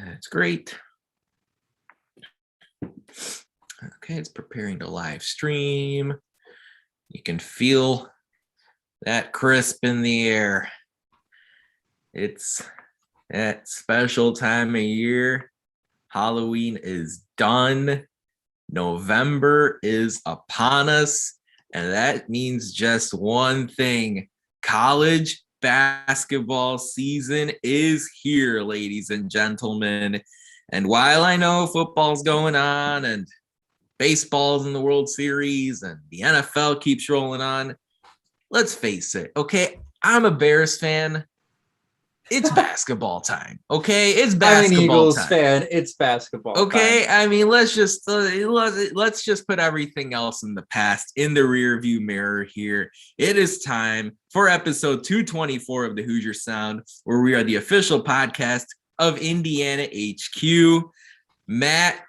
That's great. Okay, it's preparing to live stream. You can feel that crisp in the air. It's that special time of year. Halloween is done. November is upon us. And that means just one thing. College basketball season is here, ladies and gentlemen. And while I know football's going on and baseball's in the World Series and the NFL keeps rolling on, let's face it, okay? I'm a Bears fan. It's basketball time, okay? It's basketball I'm an Eagles time. fan. It's basketball okay time. I mean, let's just put everything else in the past in the rear view mirror here. It is time for episode 224 of the Hoosier Sound, where we are the official podcast of Indiana HQ. Matt,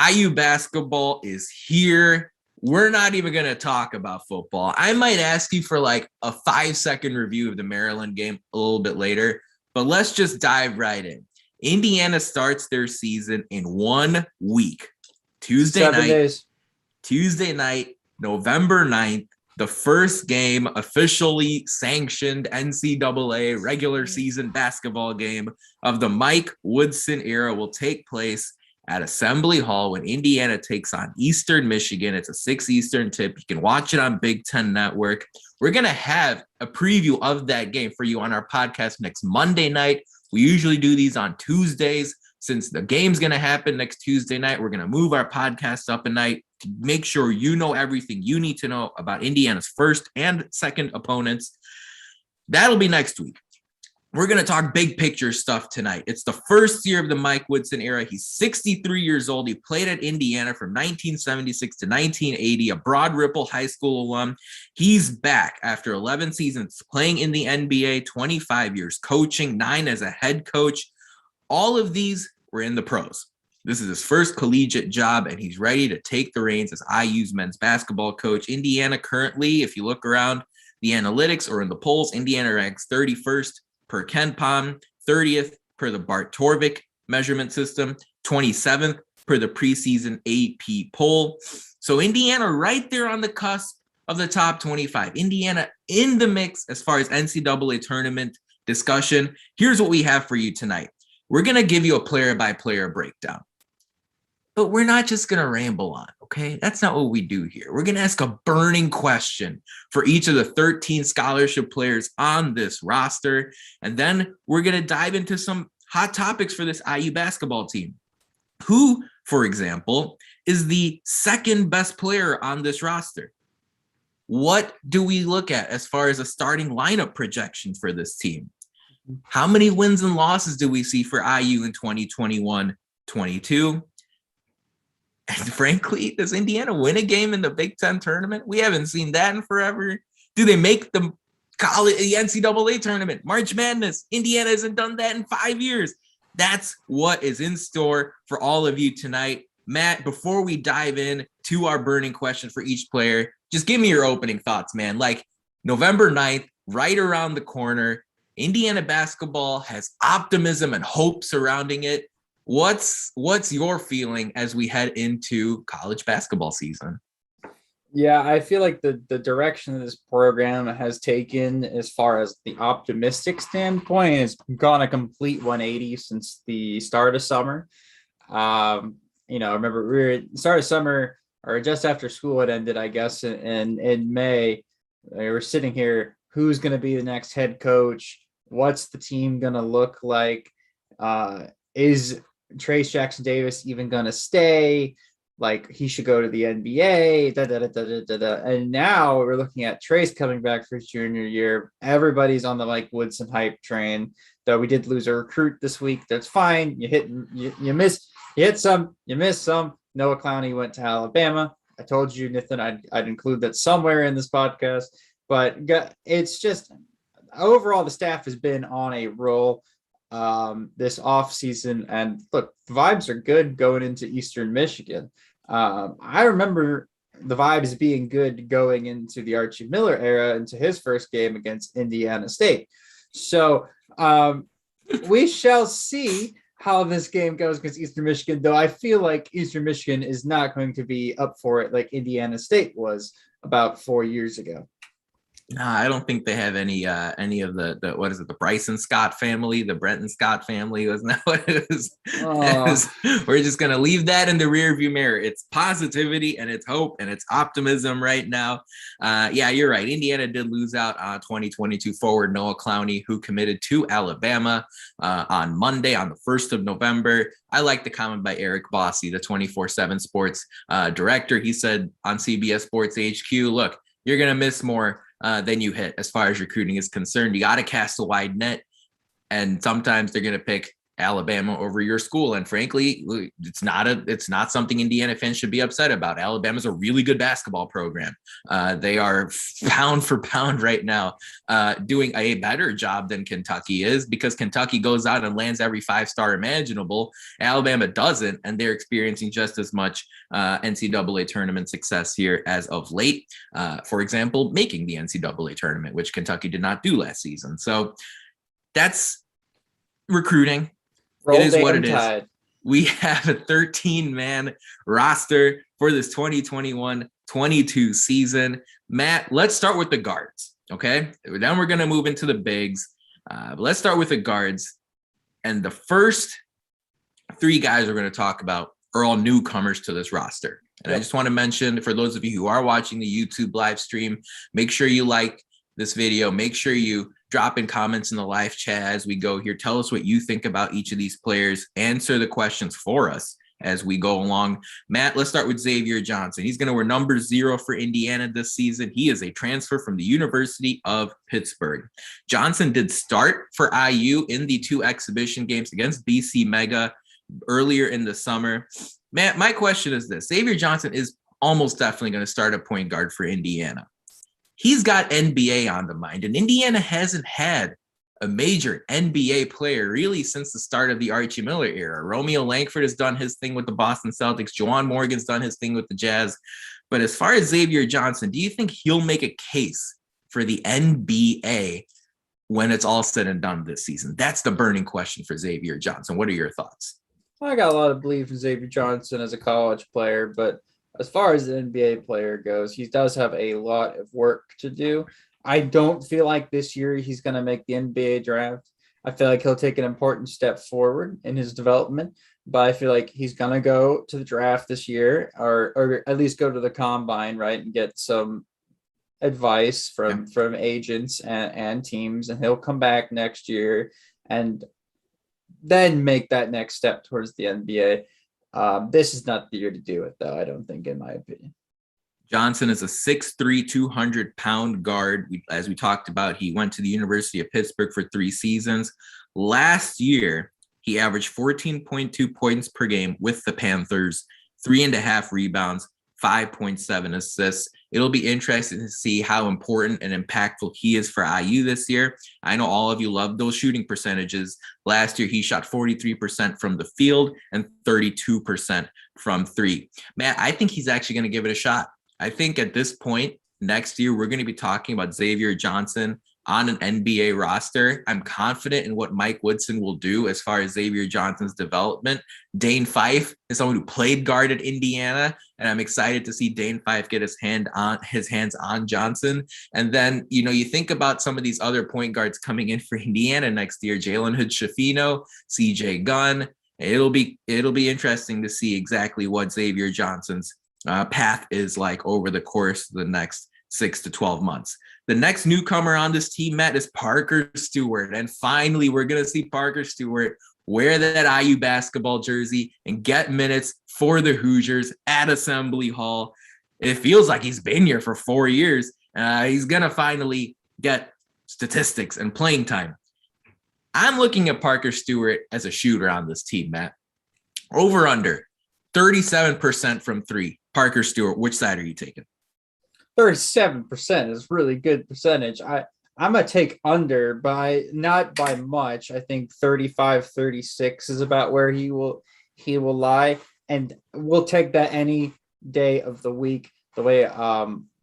IU basketball is here. We're not even going to talk about football. I might ask you for like a 5-second review of the Maryland game a little bit later, but let's just dive right in. Indiana starts their season in 1 week. Tuesday night, November 9th, the first game officially sanctioned NCAA regular season basketball game of the Mike Woodson era will take place at Assembly Hall when Indiana takes on Eastern Michigan. It's a 6 Eastern tip. You can watch it on Big Ten Network. We're going to have a preview of that game for you on our podcast next Monday night. We usually do these on Tuesdays. Since the game's going to happen next Tuesday night, we're going to move our podcast up a night to make sure you know everything you need to know about Indiana's first and second opponents. That'll be next week. We're going to talk big picture stuff tonight. It's the first year of the Mike Woodson era. He's 63 years old. He played at Indiana from 1976 to 1980, a Broad Ripple High School alum. He's back after 11 seasons playing in the NBA, 25 years coaching, 9 as a head coach. All of these were in the pros. This is his first collegiate job, and he's ready to take the reins as IU's men's basketball coach. Indiana currently, if you look around the analytics or in the polls, Indiana ranks 31st per KenPom, 30th per the Bart Torvik measurement system, 27th per the preseason AP poll. So Indiana right there on the cusp of the top 25. Indiana in the mix as far as NCAA tournament discussion. Here's what we have for you tonight. We're going to give you a player-by-player breakdown. But we're not just going to ramble on, okay? That's not what we do here. We're going to ask a burning question for each of the 13 scholarship players on this roster. And then we're going to dive into some hot topics for this IU basketball team. Who, for example, is the second best player on this roster? What do we look at as far as a starting lineup projection for this team? How many wins and losses do we see for IU in 2021-22? And frankly, does Indiana win a game in the Big Ten tournament? We haven't seen that in forever. Do they make the NCAA tournament? March Madness. Indiana hasn't done that in 5 years. That's what is in store for all of you tonight. Matt, before we dive in to our burning question for each player, just give me your opening thoughts, man. Like November 9th, right around the corner, Indiana basketball has optimism and hope surrounding it. What's your feeling as we head into college basketball season? Yeah, I feel like the direction this program has taken as far as the optimistic standpoint has gone a complete 180 since the start of summer. I remember we were at the start of summer or just after school had ended, I guess, in May. We were sitting here, who's going to be the next head coach? What's the team going to look like? Is Trace Jackson Davis even going to stay? Like, he should go to the NBA. And now we're looking at Trace coming back for his junior year. Everybody's on the Mike Woodson hype train. Though we did lose a recruit this week. That's fine. You hit some, you miss some. Noah Clowney went to Alabama. I told you, Nithin, I'd include that somewhere in this podcast. But it's just overall the staff has been on a roll this offseason. And look, the vibes are good going into Eastern Michigan. I remember the vibes being good going into the Archie Miller era, into his first game against Indiana State. So we shall see how this game goes against Eastern Michigan, though I feel like Eastern Michigan is not going to be up for it like Indiana State was about 4 years ago. No, I don't think they have any of the what is it, the Bryson Scott family, the Brenton Scott family. Wasn't that what it is? We're just gonna leave that in the rearview mirror. It's positivity and it's hope and it's optimism right now. Yeah, you're right. Indiana did lose out on 2022 forward Noah Clowney, who committed to Alabama on Monday, on the 1st of November. I like the comment by Eric Bossy, the 24/7 sports director. He said on CBS Sports HQ, look, you're gonna miss more than you hit as far as recruiting is concerned. You got to cast a wide net, and sometimes they're going to pick Alabama over your school. And frankly, it's not something Indiana fans should be upset about. Alabama's a really good basketball program. They are pound for pound right now doing a better job than Kentucky is, because Kentucky goes out and lands every 5-star imaginable. Alabama doesn't, and they're experiencing just as much NCAA tournament success here as of late. For example, making the NCAA tournament, which Kentucky did not do last season. So that's recruiting. It is what it is. We have a 13-man roster for this 2021-22 season. Matt, let's start with the guards, okay? Then we're going to move into the bigs. But let's start with the guards. And the first 3 guys we're going to talk about are all newcomers to this roster. And I just want to mention, for those of you who are watching the YouTube live stream, make sure you like this video. Make sure you drop in comments in the live chat as we go here. Tell us what you think about each of these players. Answer the questions for us as we go along. Matt, let's start with Xavier Johnson. He's going to wear number 0 for Indiana this season. He is a transfer from the University of Pittsburgh. Johnson did start for IU in the 2 exhibition games against BC Mega earlier in the summer. Matt, my question is this. Xavier Johnson is almost definitely going to start a point guard for Indiana. He's got NBA on the mind, and Indiana hasn't had a major NBA player really since the start of the Archie Miller era. Romeo Langford has done his thing with the Boston Celtics. Juwan Morgan's done his thing with the Jazz. But as far as Xavier Johnson, do you think he'll make a case for the NBA when it's all said and done this season? That's the burning question for Xavier Johnson. What are your thoughts? I got a lot of belief in Xavier Johnson as a college player, but as far as the NBA player goes, he does have a lot of work to do. I don't feel like this year he's going to make the NBA draft. I feel like he'll take an important step forward in his development, but I feel like he's going to go to the draft this year, or at least go to the combine, right, and get some advice from agents and teams, and he'll come back next year and then make that next step towards the NBA. This is not the year to do it, though, I don't think, in my opinion. Johnson is a 6'3", 200-pound guard. As we talked about, he went to the University of Pittsburgh for 3 seasons. Last year, he averaged 14.2 points per game with the Panthers, 3.5 rebounds, 5.7 assists. It'll be interesting to see how important and impactful he is for IU this year. I know all of you love those shooting percentages. Last year, he shot 43% from the field and 32% from 3. Matt, I think he's actually going to give it a shot. I think at this point next year, we're going to be talking about Xavier Johnson on an NBA roster. I'm confident in what Mike Woodson will do as far as Xavier Johnson's development. Dane Fife is someone who played guard at Indiana, and I'm excited to see Dane Fife get his hands on Johnson. And then, you think about some of these other point guards coming in for Indiana next year: Jalen Hood-Schifino, CJ Gunn. It'll be interesting to see exactly what Xavier Johnson's path is like over the course of the next 6 to 12 months. The next newcomer on this team, Matt, is Parker Stewart. And finally, we're going to see Parker Stewart wear that IU basketball jersey and get minutes for the Hoosiers at Assembly Hall. It feels like he's been here for 4 years. He's going to finally get statistics and playing time. I'm looking at Parker Stewart as a shooter on this team, Matt. Over under 37% from 3. Parker Stewart, which side are you taking? 37% is really good percentage. I'm going to take under not by much. I think 35, 36 is about where he will lie. And we'll take that any day of the week. The way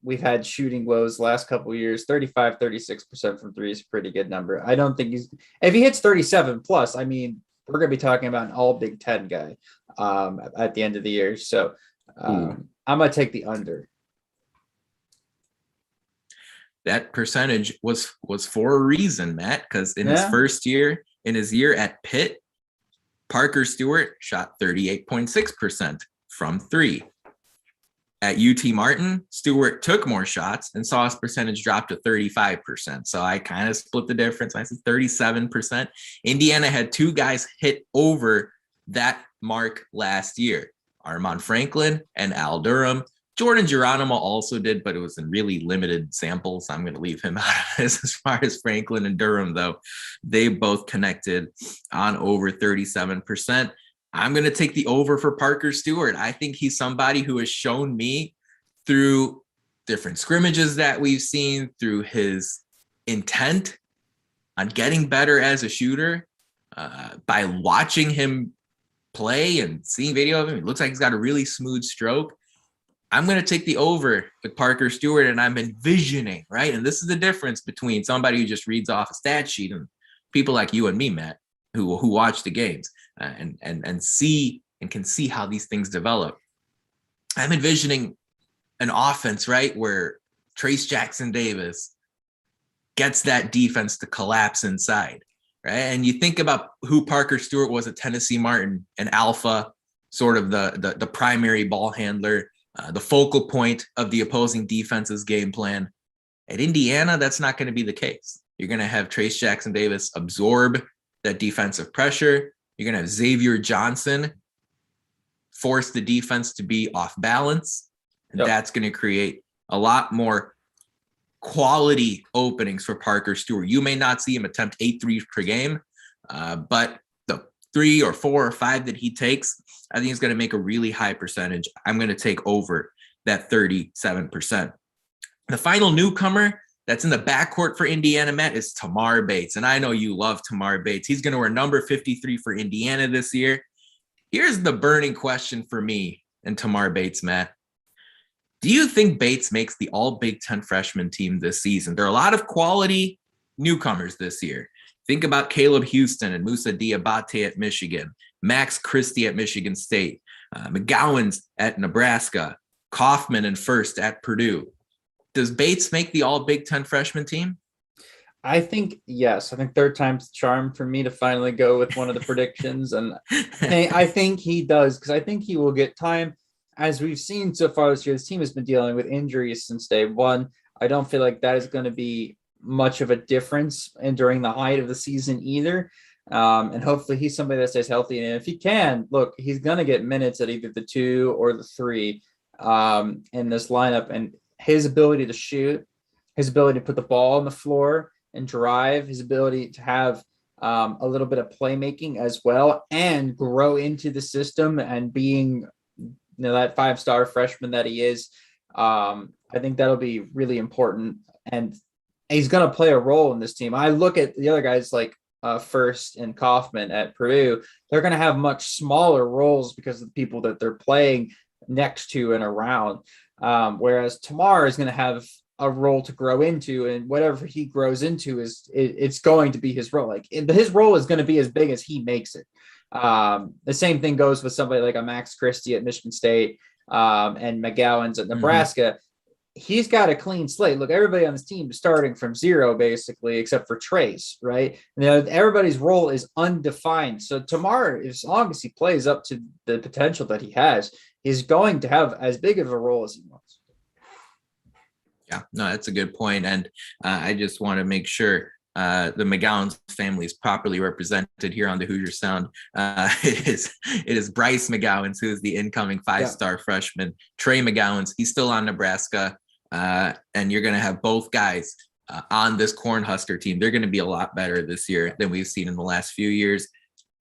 we've had shooting woes last couple of years, 35, 36% from 3 is a pretty good number. I don't think if he hits 37 plus, I mean, we're going to be talking about an all Big Ten guy at the end of the year. So I'm going to take the under. That percentage was for a reason, Matt, because in his first year, in his year at Pitt, Parker Stewart shot 38.6% from three. At UT Martin, Stewart took more shots and saw his percentage drop to 35%. So I kind of split the difference. I said 37%. Indiana had two guys hit over that mark last year, Armand Franklin and Al Durham. Jordan Geronimo also did, but it was in really limited samples. I'm going to leave him out of this. As far as Franklin and Durham, though, they both connected on over 37%. I'm going to take the over for Parker Stewart. I think he's somebody who has shown me through different scrimmages that we've seen, through his intent on getting better as a shooter, by watching him play and seeing video of him. It looks like he's got a really smooth stroke. I'm going to take the over with Parker Stewart, and I'm envisioning, right? And this is the difference between somebody who just reads off a stat sheet and people like you and me, Matt, who watch the games and see and can see how these things develop. I'm envisioning an offense, right, where Trayce Jackson-Davis gets that defense to collapse inside, right? And you think about who Parker Stewart was at Tennessee Martin, an alpha, sort of the primary ball handler, the focal point of the opposing defense's game plan. At Indiana, that's not going to be the case. You're going to have Trayce Jackson-Davis absorb that defensive pressure. You're going to have Xavier Johnson force the defense to be off balance. And that's going to create a lot more quality openings for Parker Stewart. You may not see him attempt 8 threes per game, but the 3 or 4 or 5 that he takes, I think he's going to make a really high percentage. I'm going to take over that 37%. The final newcomer that's in the backcourt for Indiana, Matt, is Tamar Bates. And I know you love Tamar Bates. He's going to wear number 53 for Indiana this year. Here's the burning question for me and Tamar Bates, Matt. Do you think Bates makes the all Big Ten freshman team this season? There are a lot of quality newcomers this year. Think about Caleb Houston and Musa Diabate at Michigan, Max Christie at Michigan State, McGowan's at Nebraska, Kaufman and First at Purdue. Does Bates make the all Big Ten freshman team? I think, yes. I think third time's the charm for me to finally go with one of the predictions. And I think he does, because I think he will get time. As we've seen so far this year, this team has been dealing with injuries since day one. I don't feel like that is going to be much of a difference during the height of the season either. And hopefully he's somebody that stays healthy. And if he can, look, he's going to get minutes at either the 2 or the 3 in this lineup. And his ability to shoot, his ability to put the ball on the floor and drive, his ability to have a little bit of playmaking as well and grow into the system and being that 5-star freshman that he is, I think that'll be really important. And he's going to play a role in this team. I look at the other guys like First and Kaufman at Purdue. They're going to have much smaller roles because of the people that they're playing next to and around. Whereas Tamar is going to have a role to grow into, and whatever he grows into it's going to be his role. Like his role is going to be as big as he makes it. The same thing goes with somebody like a Max Christie at Michigan State and McGowan's at Nebraska. Mm-hmm. He's got a clean slate. Look, everybody on this team is starting from 0 basically, except for Trayce, right? And everybody's role is undefined. So Tamar, as long as he plays up to the potential that he has, is going to have as big of a role as he wants. Yeah, no, that's a good point. And I just want to make sure the McGowan family is properly represented here on the Hoosier Sound. It is Bryce Mcgowan, who is the incoming 5-star freshman. Trey McGowan, he's still on Nebraska. And you're going to have both guys on this Cornhusker team. They're going to be a lot better this year than we've seen in the last few years.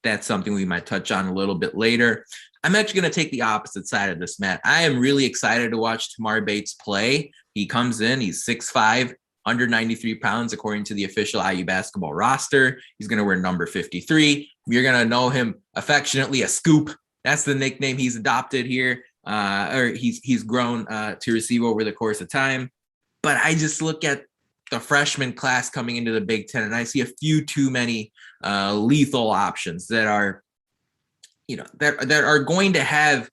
That's something we might touch on a little bit later. I'm actually going to take the opposite side of this, Matt. I am really excited to watch Tamar Bates play. He comes in, he's 6'5", 193 pounds, according to the official IU basketball roster. He's going to wear number 53. You're going to know him affectionately as Scoop. That's the nickname he's adopted here, or he's grown to receive over the course of time. But I just look at the freshman class coming into the Big Ten, and I see a few too many lethal options that are, that are going to have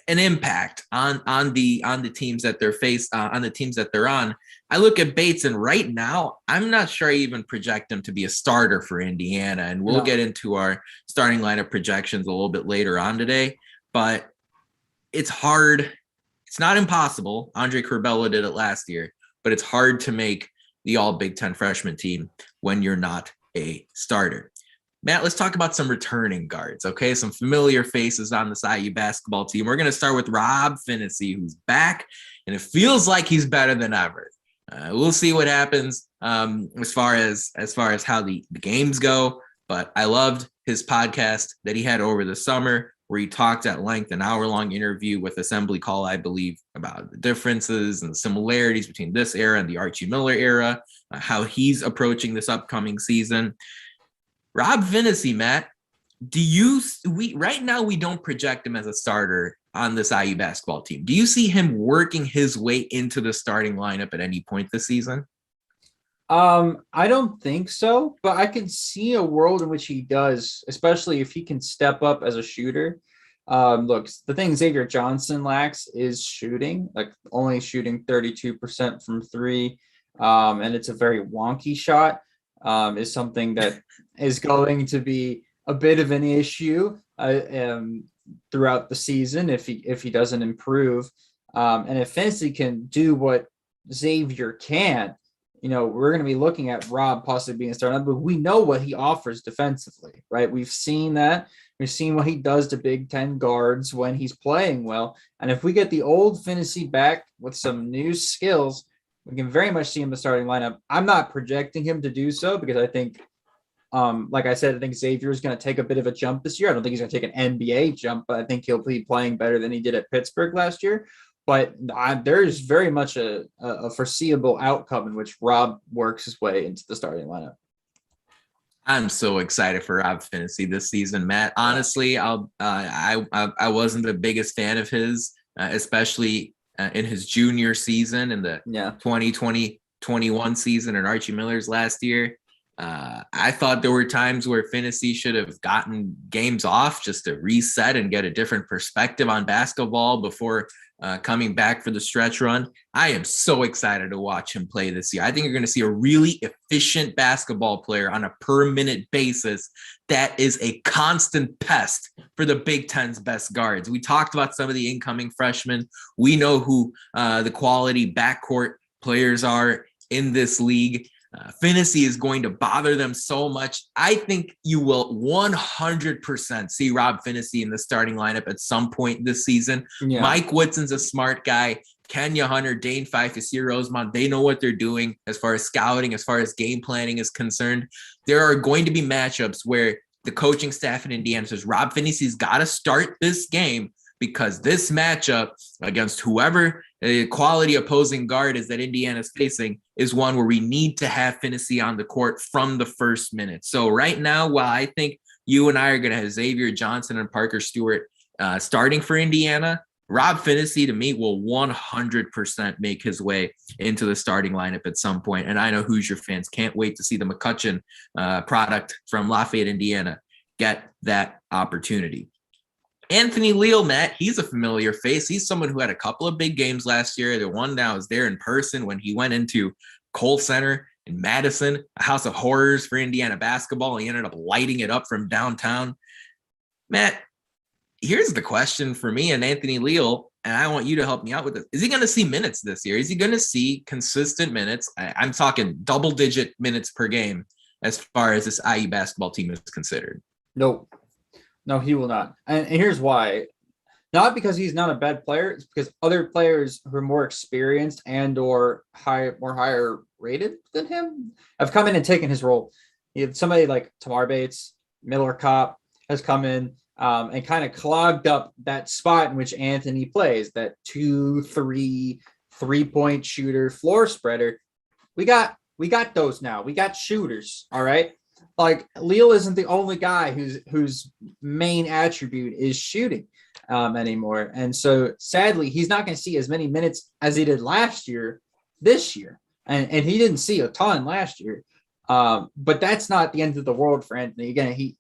an impact on the teams that they're faced on the teams that they're on. I look at Bates, and right now I'm not sure I even project him to be a starter for Indiana, and we'll get into our starting lineup projections a little bit later on today. But it's hard. It's not impossible. Andre Curbelo did it last year, but it's hard to make the all Big Ten freshman team when you're not a starter. Matt, let's talk about some returning guards, okay? Some familiar faces on this IU basketball team. We're going to start with Rob Finissie, who's back, and it feels like he's better than ever. We'll see what happens as far as how the games go, but I loved his podcast that he had over the summer where he talked at length, an hour-long interview with Assembly Call, I believe, about the differences and the similarities between this era and the Archie Miller era, how he's approaching this upcoming season. Rob Finissie, Matt, right now we don't project him as a starter on this IU basketball team. Do you see him working his way into the starting lineup at any point this season? I don't think so, but I can see a world in which he does, especially if he can step up as a shooter. Look, the thing Xavier Johnson lacks is shooting, like only shooting 32% from three. And it's a very wonky shot, is something that is going to be a bit of an issue throughout the season if he doesn't improve. And if Finissie can do what Xavier can, we're going to be looking at Rob possibly being a starter, but we know what he offers defensively, right? We've seen that. We've seen what he does to Big Ten guards when he's playing well. And if we get the old Finissie back with some new skills, we can very much see him in the starting lineup. I'm not projecting him to do so because I think, like I said, I think Xavier is going to take a bit of a jump this year. I don't think he's going to take an NBA jump, but I think he'll be playing better than he did at Pittsburgh last year. But there's very much a foreseeable outcome in which Rob works his way into the starting lineup. I'm so excited for Rob Finissie this season, Matt. Honestly, I wasn't the biggest fan of his, especially in his junior season in the 2020-21 season and Archie Miller's last year. I thought there were times where Finissie should have gotten games off just to reset and get a different perspective on basketball before coming back for the stretch run. I am so excited to watch him play this year. I think you're going to see a really efficient basketball player on a per minute basis that is a constant pest for the Big Ten's best guards. We talked about some of the incoming freshmen. We know who the quality backcourt players are in this league. Finissie is going to bother them so much. I think you will 100% see Rob Finissie in the starting lineup at some point this season. Yeah. Mike Woodson's a smart guy. Kenya Hunter, Dane Fife, Yasir Rosemont, they know what they're doing as far as scouting, as far as game planning is concerned. There are going to be matchups where the coaching staff in Indiana says, Rob Finissie's got to start this game because this matchup against whoever the quality opposing guard is that Indiana's facing is one where we need to have Finissie on the court from the first minute. So right now, while I think you and I are going to have Xavier Johnson and Parker Stewart starting for Indiana, Rob Finissie, to me, will 100% make his way into the starting lineup at some point. And I know Hoosier fans can't wait to see the McCutcheon product from Lafayette, Indiana, get that opportunity. Anthony Leal, Matt, he's a familiar face. He's someone who had a couple of big games last year. The one now is there in person when he went into Kohl Center in Madison, a house of horrors for Indiana basketball. He ended up lighting it up from downtown. Matt, here's the question for me and Anthony Leal, and I want you to help me out with this. Is he going to see minutes this year? Is he going to see consistent minutes? I'm talking double-digit minutes per game as far as this IU basketball team is considered. No, he will not. And here's why. Not because he's not a bad player. It's because other players who are more experienced and or higher rated than him have come in and taken his role. You have somebody like Tamar Bates, Miller Kopp has come in and kind of clogged up that spot in which Anthony plays, that 2-3 3-point shooter, floor spreader. We got those now. We got shooters, all right? Like Leal isn't the only guy whose main attribute is shooting anymore. And so sadly, he's not going to see as many minutes as he did last year, this year. And he didn't see a ton last year. But that's not the end of the world for Anthony. Again,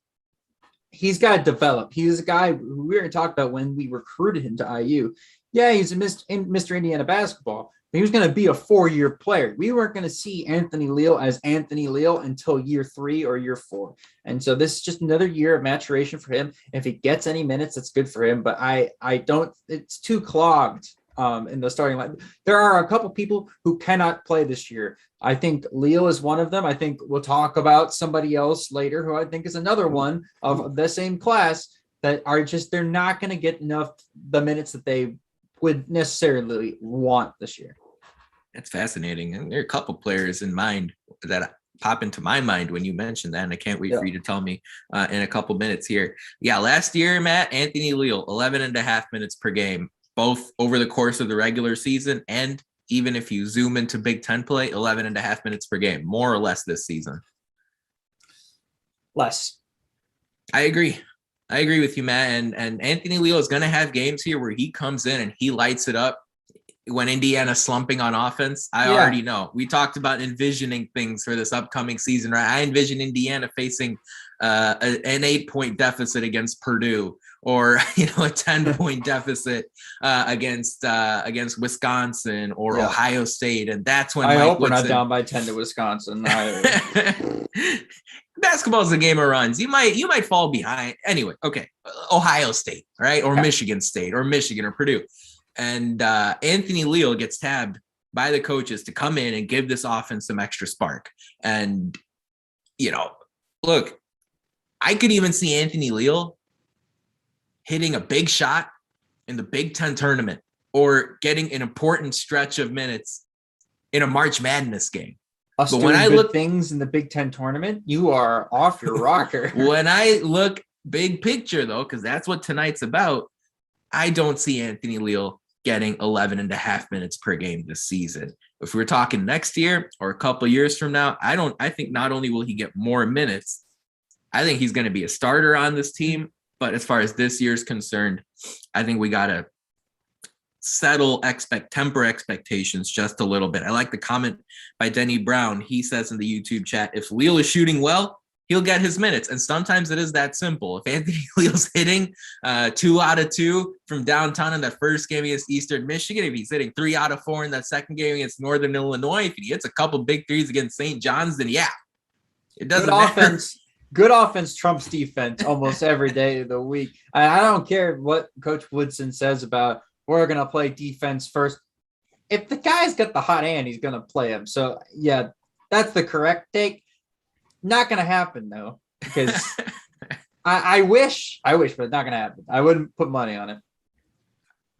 he's got to develop. He's a guy who we were talking about when we recruited him to IU. Yeah, he's a Mr. Indiana basketball, but he was going to be a 4-year player. We weren't going to see Anthony Leal as Anthony Leal until year 3 or year 4. And so this is just another year of maturation for him. If he gets any minutes, that's good for him. But I don't, it's too clogged in the starting line. There are a couple people who cannot play this year. I think Leal is one of them. I think we'll talk about somebody else later who I think is another one of the same class that are just, they're not going to get enough the minutes that they would necessarily want this year. That's fascinating. And there are a couple players in mind that pop into my mind when you mentioned that, and I can't wait for you to tell me in a couple minutes here. Yeah, last year, Matt, Anthony Leal, 11 and a half minutes per game, both over the course of the regular season, and even if you zoom into Big Ten play, 11 and a half minutes per game, more or less this season. Less. I agree with you, Matt. And Anthony Leal is going to have games here where he comes in and he lights it up. When Indiana's slumping on offense, I already know. We talked about envisioning things for this upcoming season, right? I envision Indiana facing an 8-point deficit against Purdue, or a 10-point deficit against Wisconsin or Ohio State, and that's when I hope we're not down by 10 to Wisconsin. Basketball is a game of runs. You might fall behind anyway. Okay, Ohio State, right, or Michigan State, or Michigan, or Purdue. And Anthony Leal gets tabbed by the coaches to come in and give this offense some extra spark. And, look, I could even see Anthony Leal hitting a big shot in the Big Ten tournament or getting an important stretch of minutes in a March Madness game. But when I look things in the Big Ten tournament, you are off your rocker. When I look big picture, though, because that's what tonight's about, I don't see Anthony Leal getting 11 and a half minutes per game this season. If we're talking next year or a couple of years from now, I think not only will he get more minutes, I think he's going to be a starter on this team. But as far as this year's concerned, I think we got to temper expectations just a little bit. I like the comment by Denny Brown. He says in the YouTube chat, if Leal is shooting well, he'll get his minutes. And sometimes it is that simple. If Anthony Leal's hitting 2 out of 2 from downtown in that first game against Eastern Michigan, if he's hitting 3 out of 4 in that second game against Northern Illinois, if he hits a couple big threes against St. John's, then it doesn't matter. Good offense trumps defense almost every day of the week. I don't care what Coach Woodson says about we're going to play defense first. If the guy's got the hot hand, he's going to play him. So, yeah, that's the correct take. Not going to happen, though, because I wish, but it's not going to happen. I wouldn't put money on it.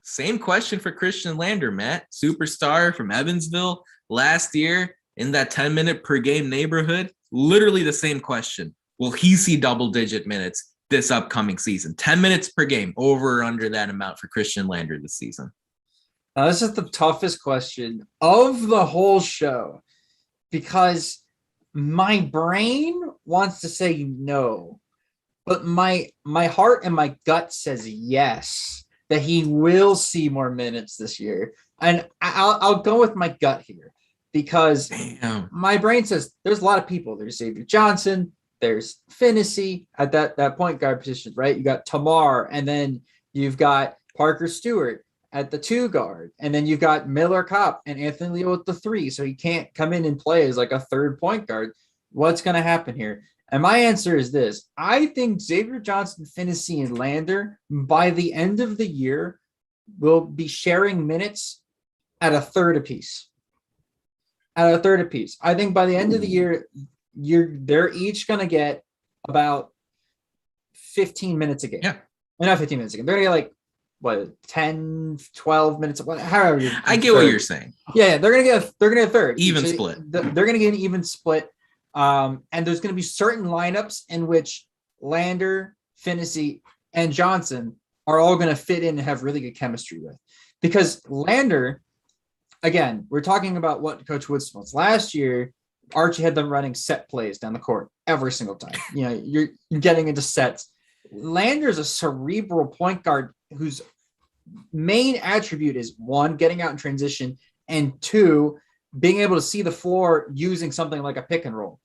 Same question for Christian Lander, Matt. Superstar from Evansville last year in that 10-minute per game neighborhood. Literally the same question. Will he see double-digit minutes this upcoming season? 10 minutes per game, over or under that amount for Christian Lander this season? Now, this is the toughest question of the whole show because my brain wants to say no, but my heart and my gut says yes, that he will see more minutes this year. And I'll go with my gut here because my brain says there's a lot of people. There's Xavier Johnson, there's Finissie at that point guard position, right? You got Tamar, and then you've got Parker Stewart at the 2 guard, and then you've got Miller Kopp and Anthony Leal at the 3. So he can't come in and play as like a third point guard. What's going to happen here? And my answer is this. I think Xavier Johnson, Finissie, and Lander by the end of the year will be sharing minutes at a third apiece. I think by the end of the year, they're each going to get about 15 minutes a game. Yeah. Well, not 15 minutes a game. They're going to get 10, 12 minutes, however. I get what you're saying. Yeah, they're going to get a third. Even split. They're going to get an even split. And there's going to be certain lineups in which Lander, Finissie, and Johnson are all going to fit in and have really good chemistry with. Because Lander, again, we're talking about what Coach Woodson wants. Last year, Archie had them running set plays down the court every single time. You're getting into sets. Lander's a cerebral point guard whose main attribute is 1, getting out in transition, and 2, being able to see the floor using something like a pick and roll.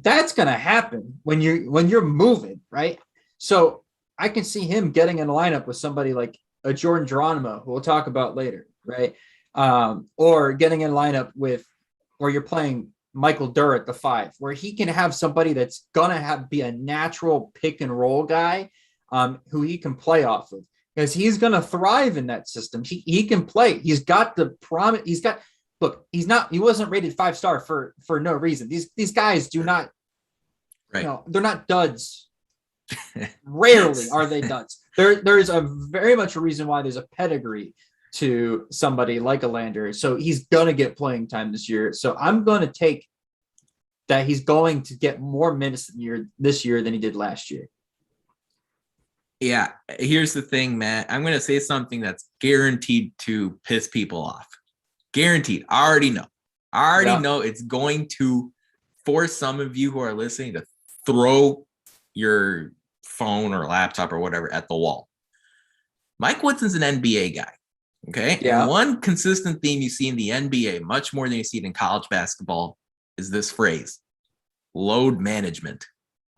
that's going to happen when you're moving, right? So I can see him getting in a lineup with somebody like a Jordan Geronimo, who we'll talk about later, right? Or getting in a lineup with where you're playing Michael Durr at the 5, where he can have somebody that's gonna be a natural pick and roll guy, who he can play off of, because he's gonna thrive in that system. He can play. He's got the promise. He wasn't rated 5-star for no reason. These guys do not, right. They're not duds. Rarely are they duds. There's a very much a reason why there's a pedigree to somebody like a Lander. So he's going to get playing time this year. So I'm going to take that he's going to get more minutes this year than he did last year. Yeah, here's the thing, Matt. I'm going to say something that's guaranteed to piss people off. Guaranteed. I already know it's going to force some of you who are listening to throw your phone or laptop or whatever at the wall. Mike Woodson's an NBA guy. Okay. Yeah. And one consistent theme you see in the NBA, much more than you see it in college basketball, is this phrase: load management.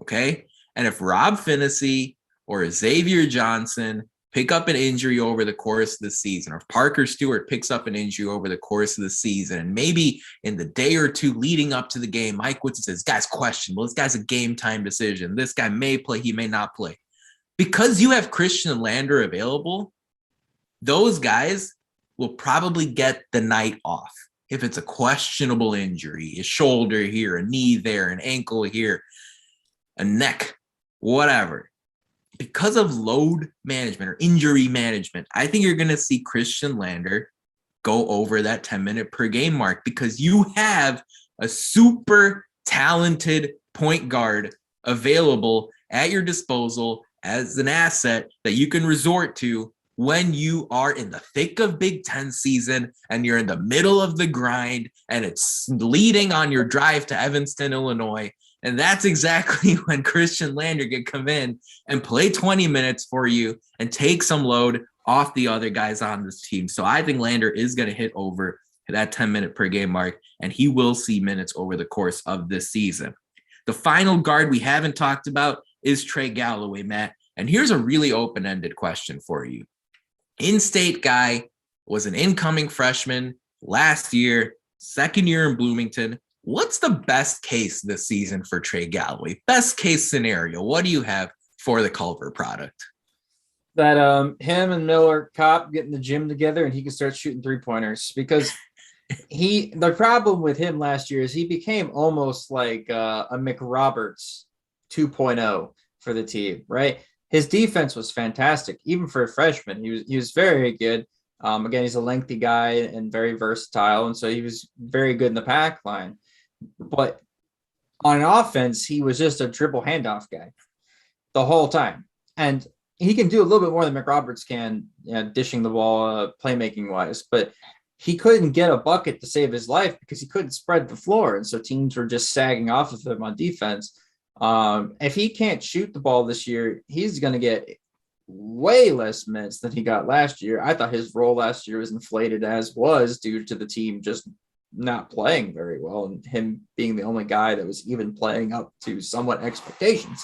Okay. And if Rob Finissie or Xavier Johnson pick up an injury over the course of the season, or if Parker Stewart picks up an injury over the course of the season, and maybe in the day or two leading up to the game, Mike Woodson says, "Guy's questionable. This guy's a game time decision. This guy may play, he may not play." Because you have Christian Lander available, those guys will probably get the night off. If it's a questionable injury, a shoulder here, a knee there, an ankle here, a neck, whatever. Because of load management or injury management, I think you're going to see Christian Lander go over that 10-minute per game mark, because you have a super talented point guard available at your disposal as an asset that you can resort to when you are in the thick of Big Ten season and you're in the middle of the grind and it's leading on your drive to Evanston, Illinois. And that's exactly when Christian Lander can come in and play 20 minutes for you and take some load off the other guys on this team. So I think Lander is going to hit over that 10-minute per game mark, and he will see minutes over the course of this season. The final guard we haven't talked about is Trey Galloway, Matt. And here's a really open-ended question for you. In-state guy, was an incoming freshman last year, second year in Bloomington. What's the best case this season for Trey Galloway? Best case scenario. What do you have for the Culver product? That him and Miller Kopp get in the gym together and he can start shooting 3-pointers, because the problem with him last year is he became almost like a McRoberts 2.0 for the team, right? His defense was fantastic, even for a freshman. He was very good. Again, he's a lengthy guy and very versatile, and so he was very good in the pack line. But on offense, he was just a dribble handoff guy the whole time. And he can do a little bit more than McRoberts can, dishing the ball, playmaking wise, but he couldn't get a bucket to save his life because he couldn't spread the floor. And so teams were just sagging off of him on defense. If he can't shoot the ball this year, he's going to get way less minutes than he got last year. I thought his role last year was inflated, as was due to the team just not playing very well and him being the only guy that was even playing up to somewhat expectations.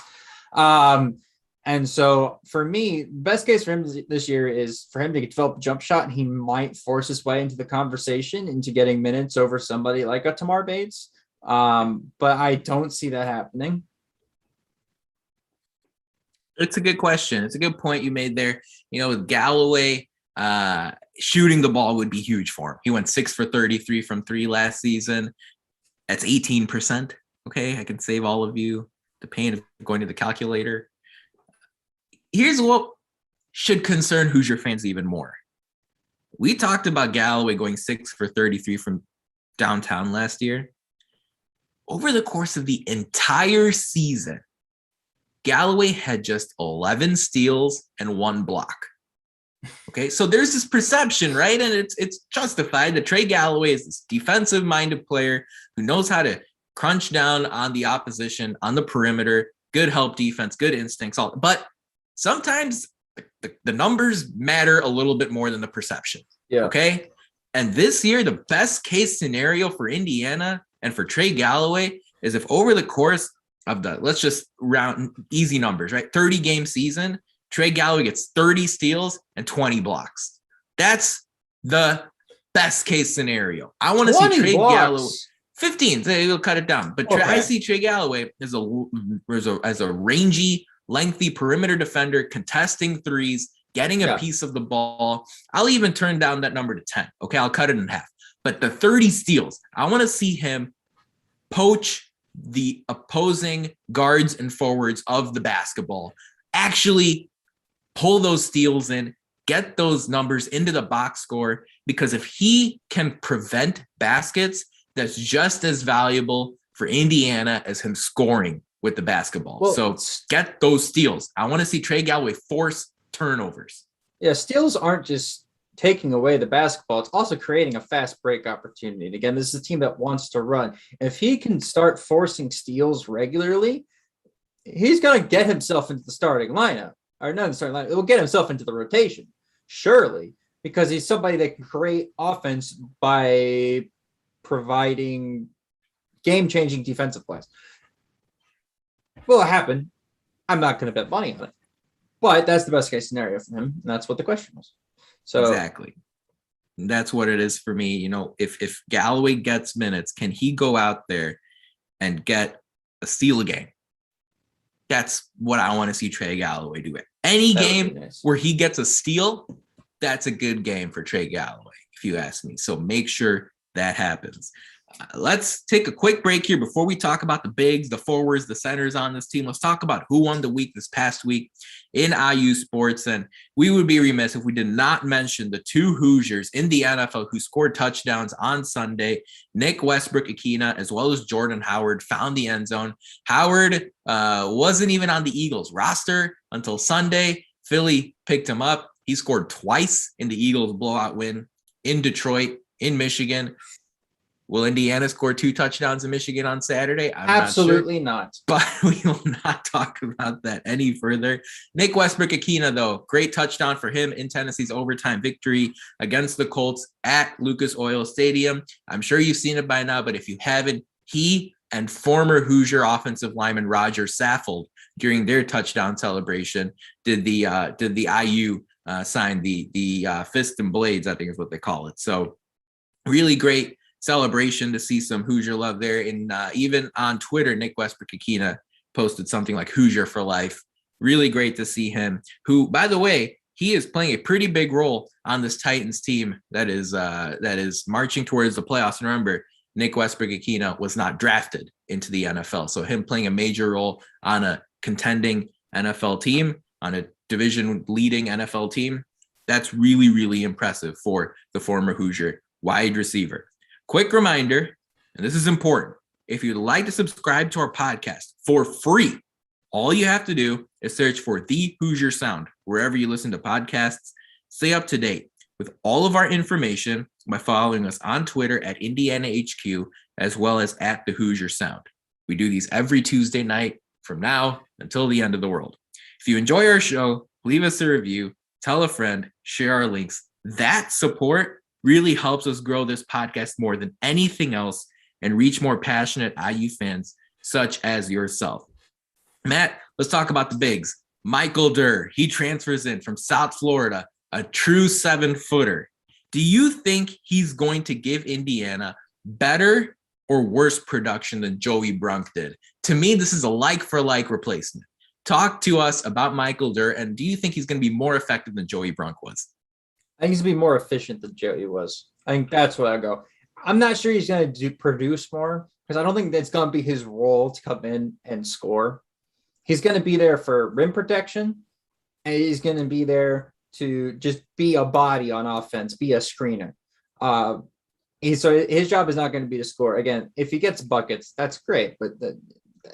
And so for me, best case for him this year is for him to develop a jump shot, and he might force his way into the conversation into getting minutes over somebody like a Tamar Bates. But I don't see that happening. It's a good question. It's a good point you made there. With Galloway, shooting the ball would be huge for him. He went 6 for 33 from 3 last season. That's 18%. Okay, I can save all of you the pain of going to the calculator. Here's what should concern Hoosier fans even more. We talked about Galloway going 6 for 33 from downtown last year. Over the course of the entire season, Galloway had just 11 steals and 1 block. Okay, so there's this perception, right? And it's justified that Trey Galloway is this defensive-minded player who knows how to crunch down on the opposition on the perimeter, good help defense, good instincts, all. But sometimes the numbers matter a little bit more than the perception. Yeah. Okay. And this year, the best case scenario for Indiana and for Trey Galloway is if over the course of let's just round easy numbers, right? 30 game season, Trey Galloway gets 30 steals and 20 blocks. That's the best case scenario. I want to see Trey Galloway 15. They'll cut it down, but I see Trey Galloway as a rangy, lengthy perimeter defender, contesting threes, getting a piece of the ball. I'll even turn down that number to 10. Okay, I'll cut it in half. But the 30 steals, I want to see him poach the opposing guards and forwards of the basketball, actually pull those steals in, get those numbers into the box score, because if he can prevent baskets, that's just as valuable for Indiana as him scoring with the basketball. Well, so get those steals. I want to see Trey Galloway force turnovers. Yeah, steals aren't just taking away the basketball. It's also creating a fast break opportunity. And again, this is a team that wants to run. If he can start forcing steals regularly, he's going to get himself into the starting lineup. Or not the starting lineup. It will get himself into the rotation, surely, because he's somebody that can create offense by providing game-changing defensive plays. Will it happen? I'm not going to bet money on it. But that's the best case scenario for him. And that's what the question was. So exactly. That's what it is for me. You know, if Galloway gets minutes, can he go out there and get a steal a game? That's what I want to see Trey Galloway do. Any game where he gets a steal, that's a good game for Trey Galloway, if you ask me. So make sure that happens. Let's take a quick break here before we talk about the bigs, the forwards, the centers on this team. Let's talk about who won the week this past week in IU sports. And we would be remiss if we did not mention the two Hoosiers in the NFL who scored touchdowns on Sunday. Nick Westbrook-Ikhine, as well as Jordan Howard, found the end zone. Howard wasn't even on the Eagles roster until Sunday. Philly picked him up. He scored twice in the Eagles blowout win in Detroit, in Michigan. Will Indiana score 2 touchdowns in Michigan on Saturday? I'm Absolutely not. But we will not talk about that any further. Nick Westbrook-Ikhine, though, great touchdown for him in Tennessee's overtime victory against the Colts at Lucas Oil Stadium. I'm sure you've seen it by now, but if you haven't, he and former Hoosier offensive lineman Roger Saffold, during their touchdown celebration, did the IU sign the fist and blades, I think is what they call it. So really great celebration to see some Hoosier love there. And even on Twitter, Nick Westbrook-Ikhine posted something like Hoosier for life. Really great to see him, who, by the way, he is playing a pretty big role on this Titans team that is marching towards the playoffs. And remember, Nick Westbrook-Ikhine was not drafted into the NFL. So him playing a major role on a contending NFL team, on a division leading NFL team, that's really, really impressive for the former Hoosier wide receiver. Quick reminder, and this is important, if you'd like to subscribe to our podcast for free, all you have to do is search for The Hoosier Sound wherever you listen to podcasts. Stay up to date with all of our information by following us on Twitter at Indiana HQ, as well as at The Hoosier Sound. We do these every Tuesday night from now until the end of the world. If you enjoy our show, leave us a review, tell a friend, share our links. That support really helps us grow this podcast more than anything else and reach more passionate IU fans such as yourself. Matt, let's talk about the bigs. Michael Durr, he transfers in from South Florida, a true 7-footer. Do you think he's going to give Indiana better or worse production than Joey Brunk did? To me, this is a like-for-like replacement. Talk to us about Michael Durr, and do you think he's going to be more effective than Joey Brunk was? I think he's going to be more efficient than Joey was. I think that's what I go. I'm not sure he's going to produce more because I don't think that's going to be his role to come in and score. He's going to be there for rim protection, and he's going to be there to just be a body on offense, be a screener. So his job is not going to be to score. Again, if he gets buckets, that's great, but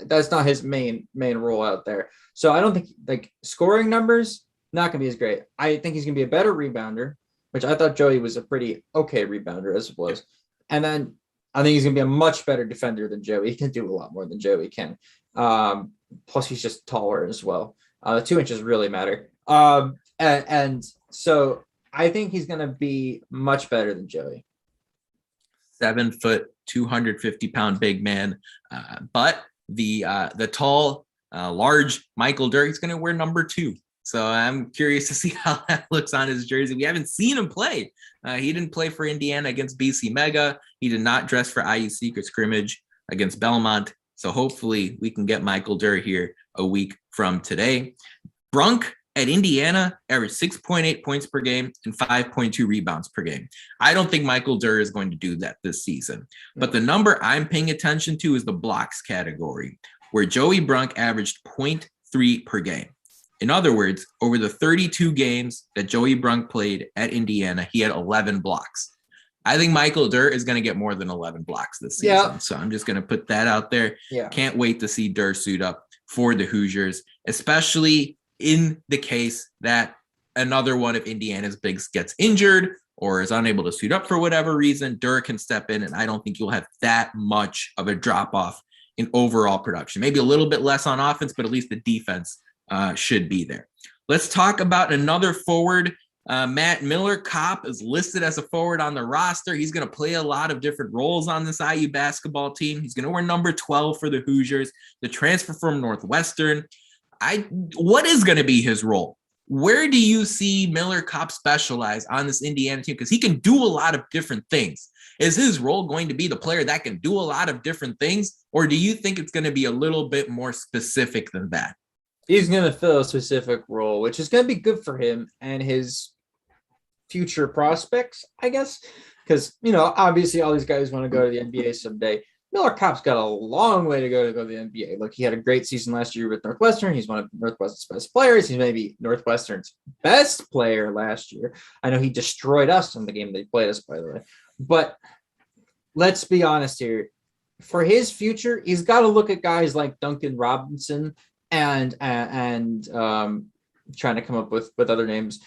that's not his main role out there. So I don't think like scoring numbers, not going to be as great. I think he's going to be a better rebounder, which I thought Joey was a pretty okay rebounder as it was. And then I think he's going to be a much better defender than Joey. He can do a lot more than Joey can. Plus he's just taller as well. 2 inches really matter. And so I think he's going to be much better than Joey. 7 foot, 250-pound big man. But the tall, large Michael Dirk is going to wear number 2. So I'm curious to see how that looks on his jersey. We haven't seen him play. He didn't play for Indiana against BC Mega. He did not dress for IU Secret Scrimmage against Belmont. So hopefully we can get Michael Dirk here a week from today. Brunk at Indiana averaged 6.8 points per game and 5.2 rebounds per game. I don't think Michael Dirk is going to do that this season. But the number I'm paying attention to is the blocks category, where Joey Brunk averaged 0.3 per game. In other words, over the 32 games that Joey Brunk played at Indiana, he had 11 blocks. I think Michael Dirk is going to get more than 11 blocks this season. Yeah. So I'm just going to put that out there. Yeah. Can't wait to see Dirk suit up for the Hoosiers, especially in the case that another one of Indiana's bigs gets injured or is unable to suit up for whatever reason. Dirk can step in, and I don't think you'll have that much of a drop-off in overall production. Maybe a little bit less on offense, but at least the defense should be there. Let's talk about another forward. Matt, Miller Kopp is listed as a forward on the roster. He's going to play a lot of different roles on this IU basketball team. He's going to wear number 12 for the Hoosiers, the transfer from Northwestern. What is going to be his role? Where do you see Miller Kopp specialize on this Indiana team? Because he can do a lot of different things. Is his role going to be the player that can do a lot of different things? Or do you think it's going to be a little bit more specific than that? He's going to fill a specific role, which is going to be good for him and his future prospects, I guess. Because, obviously all these guys want to go to the NBA someday. Miller Kopp's got a long way to go to the NBA. Look, he had a great season last year with Northwestern. He's one of Northwestern's best players. He's maybe Northwestern's best player last year. I know he destroyed us in the game they played us, by the way. But let's be honest here. For his future, he's got to look at guys like Duncan Robinson and trying to come up with other names.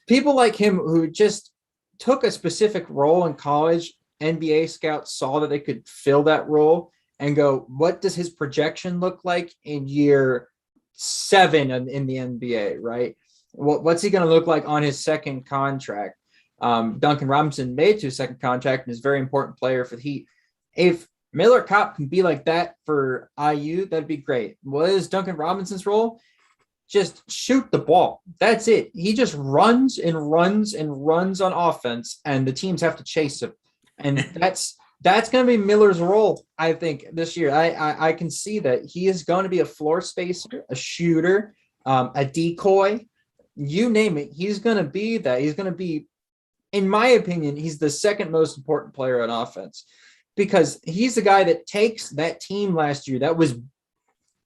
People like him who just took a specific role in college. NBA scouts saw that they could fill that role and go, what does his projection look like in year 7 in the NBA, right? What's he going to look like on his second contract? Duncan Robinson made to his second contract and is a very important player for the Heat. If Miller Kopp can be like that for IU, that'd be great. What is Duncan Robinson's role? Just shoot the ball. That's it. He just runs and runs and runs on offense, and the teams have to chase him. And that's going to be Miller's role, I think, this year. I can see that he is going to be a floor spacer, a shooter, a decoy, you name it. He's going to be that. He's going to be, in my opinion, he's the second most important player on offense because he's the guy that takes that team last year that was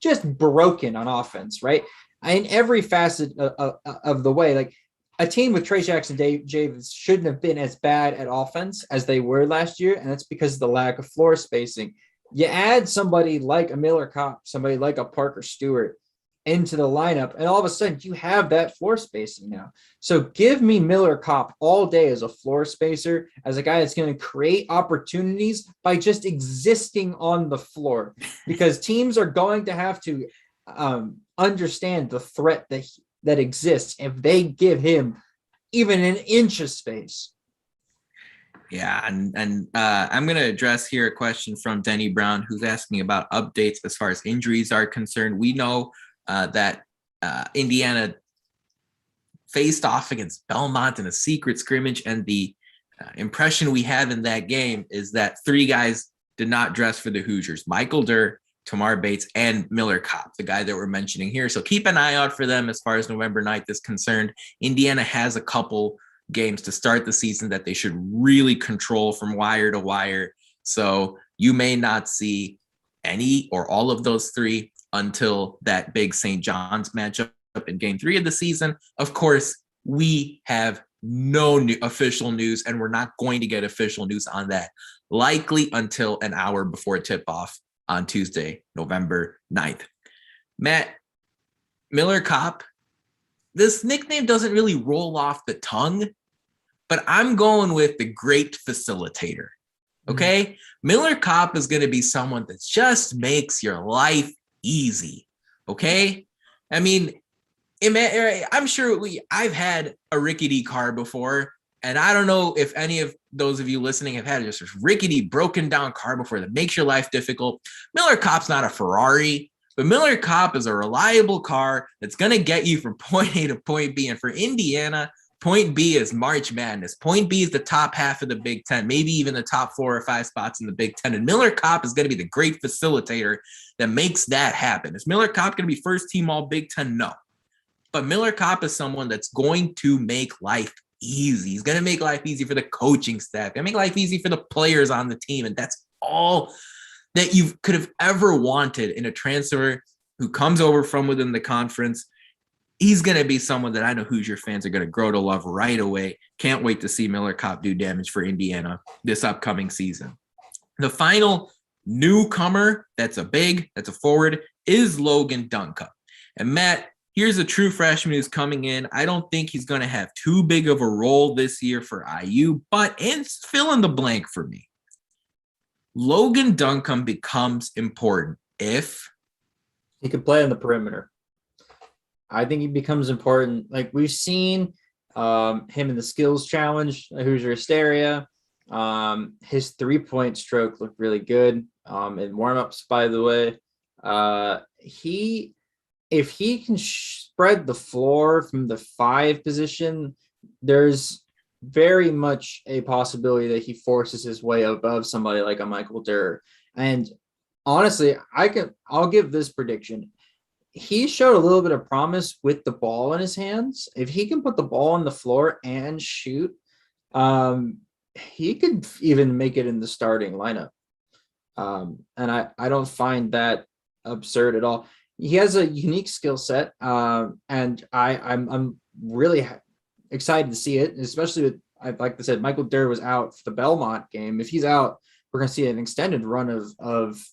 just broken on offense, right? In every facet of the way, like a team with Trey Jackson Davis shouldn't have been as bad at offense as they were last year, and that's because of the lack of floor spacing. You add somebody like a Miller Kopp, somebody like a Parker Stewart into the lineup, and all of a sudden you have that floor spacing now. So give me Miller Kopp all day as a floor spacer, as a guy that's going to create opportunities by just existing on the floor, because teams are going to have to understand the threat that exists if they give him even an inch of space. Yeah, and I'm going to address here a question from Denny Brown, who's asking about updates as far as injuries are concerned. We know that Indiana faced off against Belmont in a secret scrimmage, and the impression we have in that game is that 3 guys did not dress for the Hoosiers: Michael Dirk, Tamar Bates, and Miller Kopp, the guy that we're mentioning here. So keep an eye out for them as far as November 9th is concerned. Indiana has a couple games to start the season that they should really control from wire to wire. So you may not see any or all of those 3 until that big St. John's matchup in game 3 of the season. Of course, we have no new official news, and we're not going to get official news on that likely until an hour before tip-off on Tuesday, November 9th. Matt, Miller Kopp, this nickname doesn't really roll off the tongue, but I'm going with the great facilitator. Okay? Miller Kopp is going to be someone that just makes your life easy. Okay? I mean, I'm sure I've had a rickety car before, And I don't know if any of those of you listening have had just a rickety, broken down car before that makes your life difficult. Miller Kopp's not a Ferrari, but Miller Kopp is a reliable car that's going to get you from point A to point B. And for Indiana, point B is March Madness. Point B is the top half of the Big Ten, maybe even the top 4 or 5 spots in the Big Ten. And Miller Kopp is going to be the great facilitator that makes that happen. Is Miller Kopp going to be first team all Big Ten? No. But Miller Kopp is someone that's going to make life easy. He's going to make life easy for the coaching staff. Going to make life easy for the players on the team. And that's all that you could have ever wanted in a transfer who comes over from within the conference. He's going to be someone that I know Hoosier fans are going to grow to love right away. Can't wait to see Miller Kopp do damage for Indiana this upcoming season. The final newcomer that's a forward is Logan Duncan. And Matt, here's a true freshman who's coming in. I don't think he's going to have too big of a role this year for IU, but fill in the blank for me. Logan Duncan becomes important if he could play on the perimeter. I think he becomes important. Like we've seen him in the skills challenge, Hoosier Hysteria. His 3-point stroke looked really good in warm-ups, by the way. If he can spread the floor from the 5 position, there's very much a possibility that he forces his way above somebody like a Michael Dirk. And honestly, I'll give this prediction. He showed a little bit of promise with the ball in his hands. If he can put the ball on the floor and shoot, he could even make it in the starting lineup. And I don't find that absurd at all. He has a unique skill set, and I'm really excited to see it, especially with, like I said, Michael Dirk was out for the Belmont game. If he's out, we're going to see an extended run of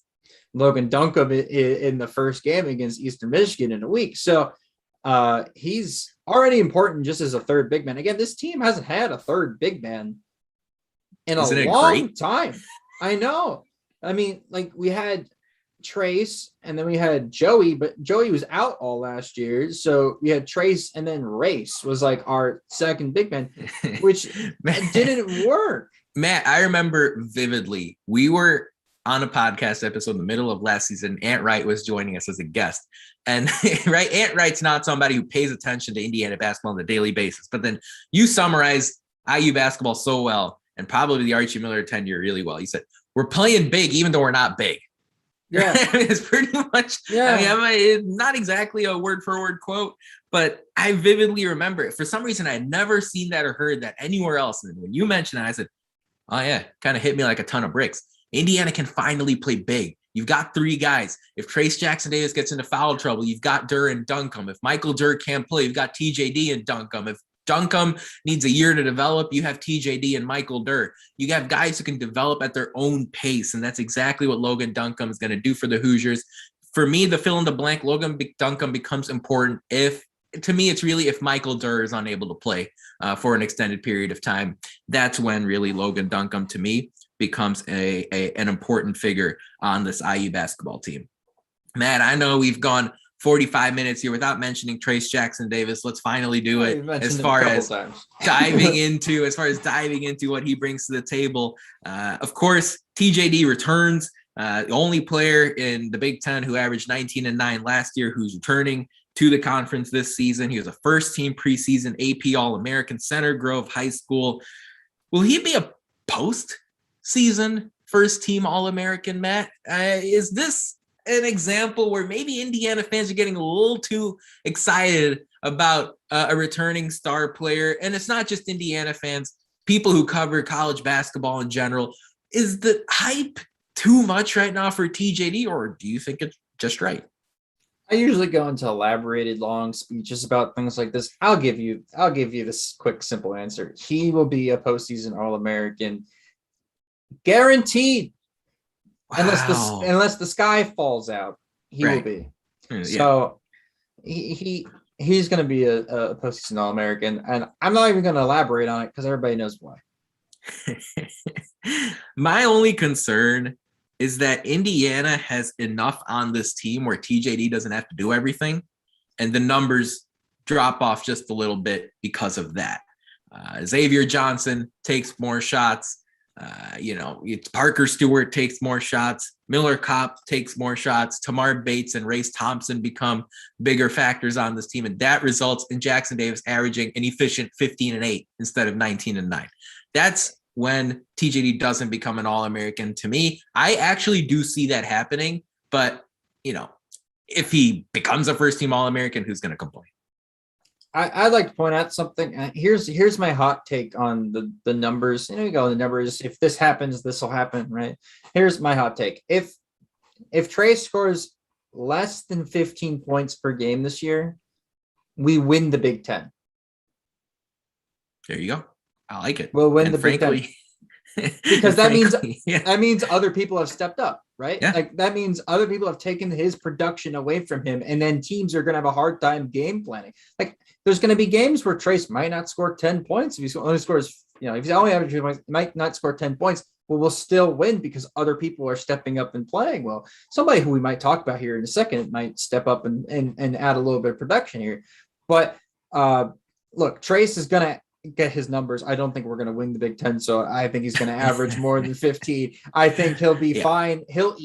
Logan Duncan in the first game against Eastern Michigan in a week. So he's already important just as a third big man. Again, this team hasn't had a third big man in a long time. I know. I mean, like we had Trace and then we had Joey, but Joey was out all last year. So we had Trace and then Race was like our second big man, which didn't work. Matt, I remember vividly, we were on a podcast episode in the middle of last season. Ant Wright was joining us as a guest. And right, Ant Wright's not somebody who pays attention to Indiana basketball on a daily basis. But then you summarize IU basketball so well, and probably the Archie Miller tenure really well. You said, we're playing big even though we're not big. Yeah. It's pretty much, yeah. I mean, not exactly a word for word quote, but I vividly remember it. For some reason, I had never seen that or heard that anywhere else. And when you mentioned it, I said, oh yeah, kind of hit me like a ton of bricks. Indiana can finally play big. You've got 3 guys. If Trace Jackson Davis gets into foul trouble, you've got Dirk and Duncan. If Michael Dirk can't play, you've got TJD and Duncan. If Duncan needs a year to develop, you have TJD and Michael Dirk. You have guys who can develop at their own pace, and that's exactly what Logan Duncan is going to do for the Hoosiers. For me, the fill in the blank, Logan Duncan becomes important if Michael Dirk is unable to play for an extended period of time. That's when really Logan Duncan, to me, becomes an important figure on this IU basketball team. Matt, I know we've gone 45 minutes here without mentioning Trace Jackson Davis. Let's finally do it as far as diving into what he brings to the table. Of course, TJD returns, the only player in the Big Ten who averaged 19 and 9 last year, who's returning to the conference this season. He was a first team preseason AP All-American, Center Grove High School. Will he be a post-season first team All-American, Matt? Is this an example where maybe Indiana fans are getting a little too excited about a returning star player? And it's not just Indiana fans, people who cover college basketball in general. Is the hype too much right now for TJD, or do you think it's just right? I usually go into elaborated long speeches about things like this. I'll give you this quick, simple answer. He will be a postseason All-American, guaranteed. Wow. Unless the sky falls out, he will be. Yeah. So he's going to be a postseason All-American, and I'm not even going to elaborate on it because everybody knows why. My only concern is that Indiana has enough on this team where TJD doesn't have to do everything, and the numbers drop off just a little bit because of that. Xavier Johnson takes more shots. It's Parker Stewart takes more shots. Miller Kopp takes more shots. Tamar Bates and Race Thompson become bigger factors on this team. And that results in Jackson Davis averaging an efficient 15-8 instead of 19-9. That's when TJD doesn't become an All-American to me. I actually do see that happening, but if he becomes a first team All-American, who's going to complain? I'd like to point out something. Here's my hot take on the numbers. You go the numbers. If this happens, this will happen, right? Here's my hot take. If Trey scores less than 15 points per game this year, we win the Big Ten. There you go. I like it. We'll win the Big Ten. Because that means other people have stepped up, right? Yeah. Like that means other people have taken his production away from him, and then teams are going to have a hard time game planning. Like there's going to be games where Trace might not score 10 points if he only scores, if he's only averaging points, he might not score 10 points, but we'll still win because other people are stepping up and playing well. Somebody who we might talk about here in a second might step up and add a little bit of production here. But look, Trace is going to get his numbers. I don't think we're going to win the Big Ten, so I think he's going to average more than 15. I think he'll be fine. He'll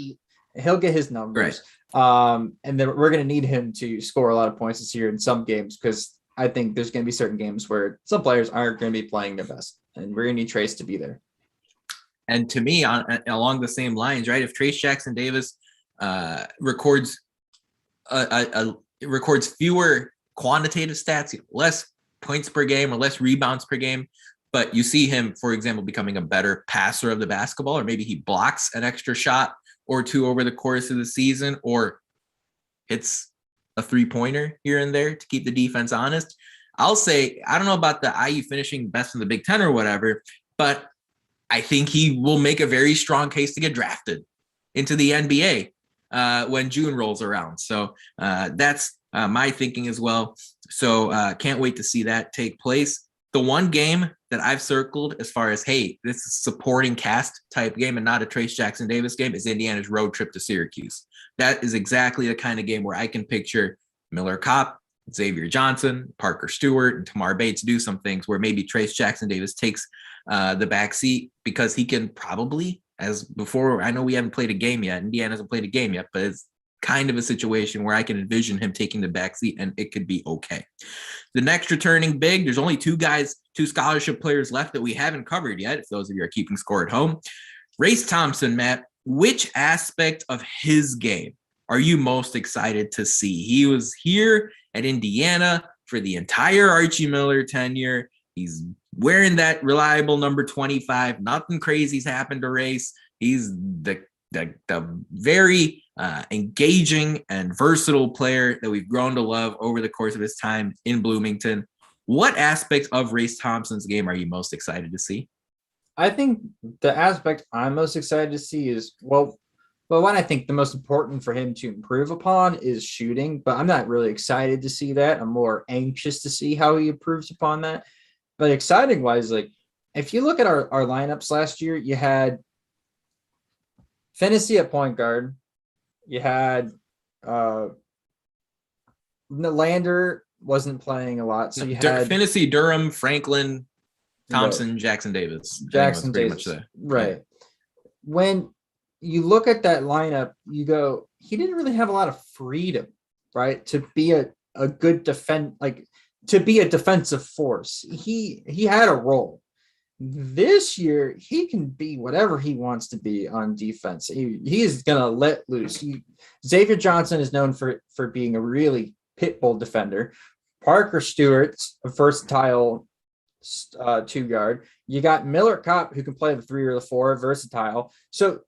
get his numbers. Right. And then we're going to need him to score a lot of points this year in some games, because I think there's going to be certain games where some players aren't going to be playing their best, and we're going to need Trace to be there. And to me, along the same lines, right? If Trace Jackson Davis records fewer quantitative stats, less points per game or less rebounds per game, but you see him, for example, becoming a better passer of the basketball, or maybe he blocks an extra shot or two over the course of the season, or hits a 3-pointer here and there to keep the defense honest. I'll say, I don't know about the IU finishing best in the Big Ten or whatever, but I think he will make a very strong case to get drafted into the NBA when June rolls around. So that's my thinking as well. So can't wait to see that take place. The one game that I've circled as far as, hey, this is supporting cast type game and not a Trace Jackson Davis game, is Indiana's road trip to Syracuse. That is exactly the kind of game where I can picture Miller Kopp, Xavier Johnson, Parker Stewart, and Tamar Bates do some things where maybe Trace Jackson Davis takes the back seat, because he can probably, as before, I know we haven't played a game yet. Indiana hasn't played a game yet, but it's kind of a situation where I can envision him taking the back seat and it could be okay. The next returning big, there's only two scholarship players left that we haven't covered yet, if those of you are keeping score at home. Race Thompson, Matt, which aspect of his game are you most excited to see? He was here at Indiana for the entire Archie Miller tenure. He's wearing that reliable number 25. Nothing crazy's happened to Race. He's the very engaging and versatile player that we've grown to love over the course of his time in Bloomington. What aspects of Race Thompson's game are you most excited to see? I think the aspect I'm most excited to see is, one, I think the most important for him to improve upon is shooting, but I'm not really excited to see that. I'm more anxious to see how he improves upon that. But exciting wise, like if you look at our lineups last year, you had Finissie at point guard. You had Nylander wasn't playing a lot, so you had Finissie, Durham, Franklin, Thompson, right. Jackson Davis. Jackson Davis, right. Yeah. When you look at that lineup, you go, he didn't really have a lot of freedom, right, to be a good to be a defensive force. He had a role. This year, he can be whatever he wants to be on defense. He is going to let loose. Xavier Johnson is known for being a really pit bull defender. Parker Stewart's a versatile 2-guard. You got Miller Kopp, who can play the 3 or the 4, versatile. So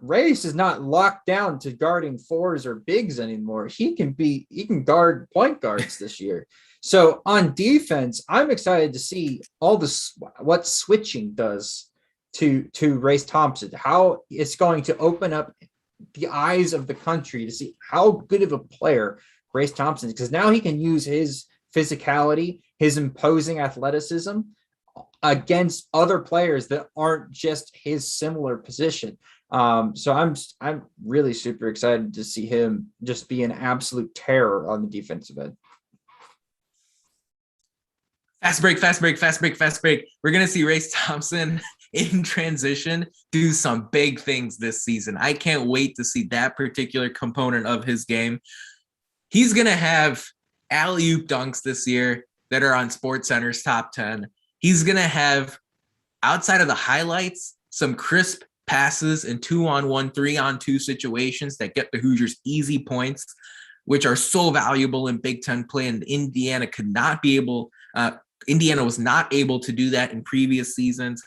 Race is not locked down to guarding 4s or bigs anymore. He can guard point guards this year. So on defense, I'm excited to see what switching does to Race Thompson, how it's going to open up the eyes of the country to see how good of a player Race Thompson is, because now he can use his physicality, his imposing athleticism against other players that aren't just his similar position. So I'm really super excited to see him just be an absolute terror on the defensive end. Fast break, fast break, fast break, fast break. We're going to see Race Thompson in transition do some big things this season. I can't wait to see that particular component of his game. He's going to have alley-oop dunks this year that are on SportsCenter's top 10. He's going to have, outside of the highlights, some crisp passes in 2-on-1, 3-on-2 situations that get the Hoosiers easy points, which are so valuable in Big Ten play. And Indiana was not able to do that in previous seasons.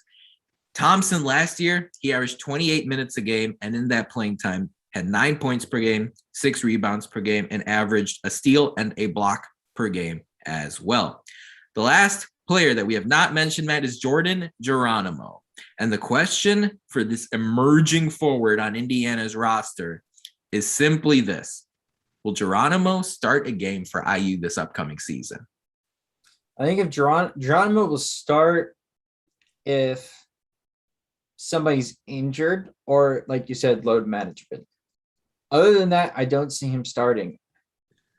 Thompson last year, he averaged 28 minutes a game, and in that playing time had 9 points per game, 6 rebounds per game, and averaged a steal and a block per game as well. The last player that we have not mentioned, Matt, is Jordan Geronimo. And the question for this emerging forward on Indiana's roster is simply this: will Geronimo start a game for IU this upcoming season? I think if Geronimo will start if somebody's injured or, like you said, load management. Other than that, I don't see him starting.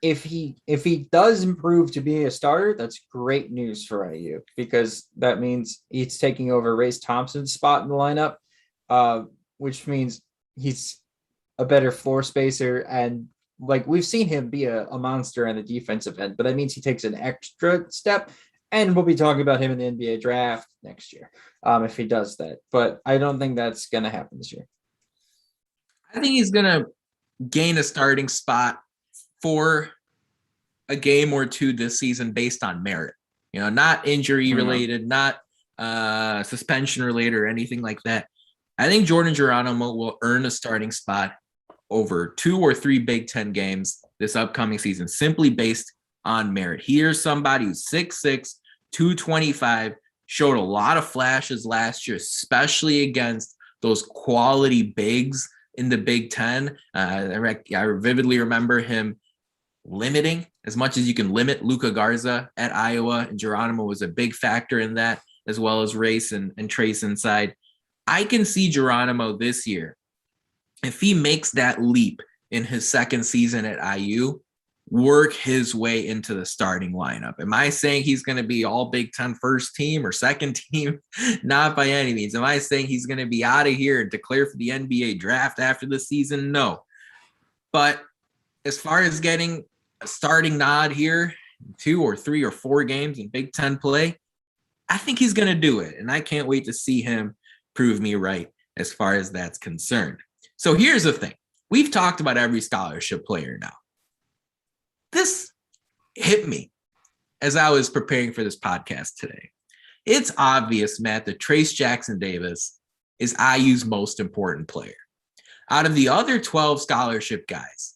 If he does improve to be a starter, that's great news for IU, because that means he's taking over Race Thompson's spot in the lineup, which means he's a better floor spacer, and like we've seen him be a monster on the defensive end, but that means he takes an extra step, and we'll be talking about him in the NBA draft next year if he does that. But I don't think that's going to happen this year. I think he's going to gain a starting spot for a game or two this season based on merit, not injury related, not suspension related or anything like that. I think Jordan Geronimo will earn a starting spot over 2 or 3 Big Ten games this upcoming season, simply based on merit. Here's somebody who's 6'6", 225, showed a lot of flashes last year, especially against those quality bigs in the Big Ten. I vividly remember him limiting as much as you can limit Luka Garza at Iowa, and Geronimo was a big factor in that, as well as Race and Trace inside. I can see Geronimo this year, if he makes that leap in his second season at IU, work his way into the starting lineup. Am I saying he's going to be all Big Ten first team or second team? Not by any means. Am I saying he's going to be out of here and declare for the NBA draft after the season? No. But as far as getting a starting nod here, 2 or 3 or 4 games in Big Ten play, I think he's going to do it. And I can't wait to see him prove me right as far as that's concerned. So here's the thing. We've talked about every scholarship player now. This hit me as I was preparing for this podcast today. It's obvious, Matt, that Trayce Jackson-Davis is IU's most important player. Out of the other 12 scholarship guys,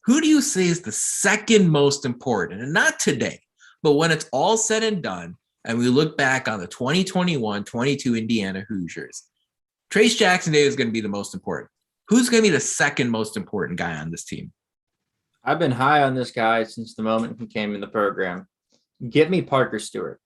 who do you say is the second most important? And not today, but when it's all said and done, and we look back on the 2021-22 Indiana Hoosiers, Trayce Jackson-Davis is going to be the most important. Who's going to be the second most important guy on this team? I've been high on this guy since the moment he came in the program. Give me Parker Stewart.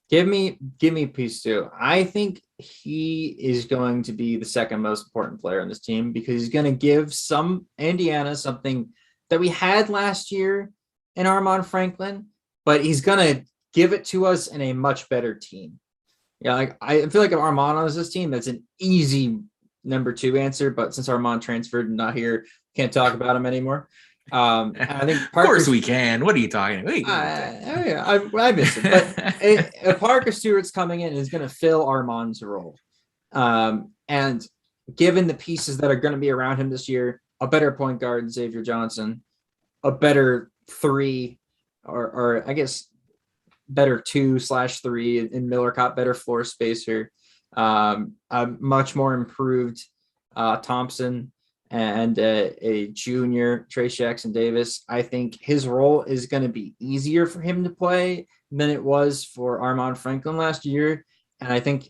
Give me P2. I think he is going to be the second most important player on this team, because he's going to give some Indiana something that we had last year in Armaan Franklin, but he's going to give it to us in a much better team. Yeah, like I feel like if Armaan was this team, that's an easy number 2 answer. But since Armaan transferred and not here, can't talk about him anymore. I think of course we can. What are you talking about? I miss him. But if Parker Stewart's coming in, is going to fill Armaan's role. And given the pieces that are going to be around him this year, a better point guard, Xavier Johnson, a better 3, or I guess better 2/3 in Miller Kopp, better floor spacer, a much more improved Thompson, and a junior Trayce Jackson-Davis. I think his role is going to be easier for him to play than it was for Armaan Franklin last year. And I think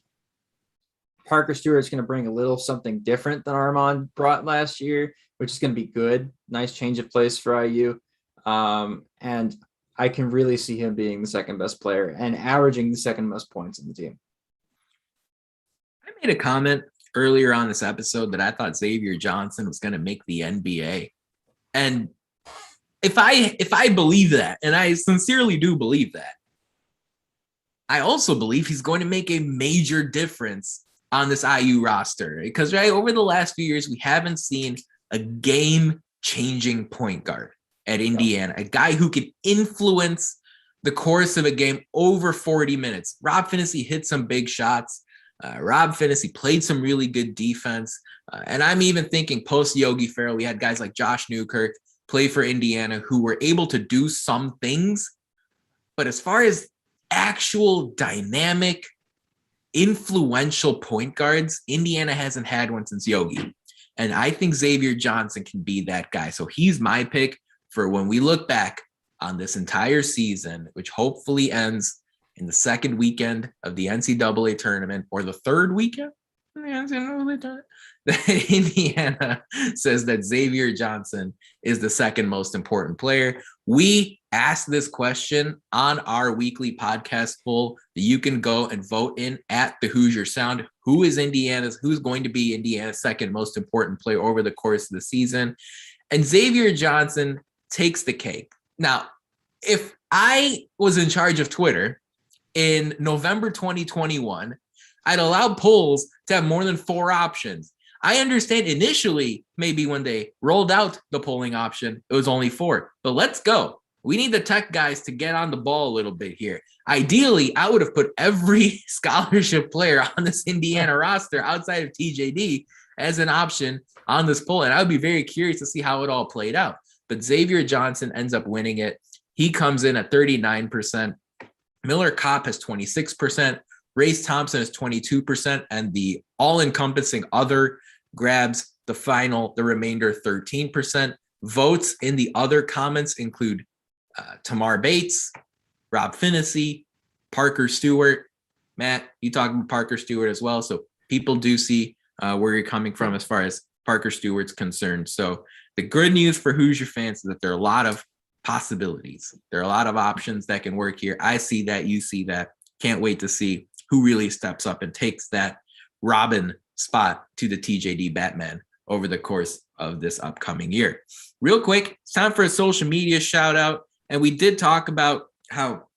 Parker Stewart is going to bring a little something different than Armaan brought last year, which is going to be good. Nice change of place for IU. And I can really see him being the second best player and averaging the second most points in the team. I made a comment earlier on this episode that I thought Xavier Johnson was going to make the NBA. And if I believe that, and I sincerely do believe that, I also believe he's going to make a major difference on this IU roster because over the last few years, we haven't seen a game-changing point guard at Indiana, a guy who can influence the course of a game over 40 minutes. Rob Finissie hit some big shots. Rob Finissie played some really good defense. And I'm even thinking post Yogi Ferrell, we had guys like Josh Newkirk play for Indiana who were able to do some things. But as far as actual dynamic, influential point guards, Indiana hasn't had one since Yogi. And I think Xavier Johnson can be that guy. So he's my pick for when we look back on this entire season, which hopefully ends in the second weekend of the NCAA tournament or the third weekend. Indiana says that Xavier Johnson is the second most important player. We asked this question on our weekly podcast poll that you can go and vote in at the Hoosier Sound. Who's going to be Indiana's second most important player over the course of the season? And Xavier Johnson takes the cake. Now, if I was in charge of Twitter in November 2021, I'd allow polls to have more than 4 options. I understand initially, maybe when they rolled out the polling option, it was only 4. But let's go. We need the tech guys to get on the ball a little bit here. Ideally, I would have put every scholarship player on this Indiana roster outside of TJD as an option on this poll. And I would be very curious to see how it all played out. But Xavier Johnson ends up winning it. He comes in at 39%. Miller Kopp has 26%. Race Thompson is 22%. And the all-encompassing other grabs the remainder 13%. Votes in the other comments include Tamar Bates, Rob Finissie, Parker Stewart. Matt, you talking about Parker Stewart as well. So people do see where you're coming from as far as Parker Stewart's concerned. So the good news for Hoosier fans is that there are a lot of possibilities. There are a lot of options that can work here. I see that. You see that. Can't wait to see who really steps up and takes that Robin spot to the TJD Batman over the course of this upcoming year. Real quick, it's time for a social media shout out. And we did talk about how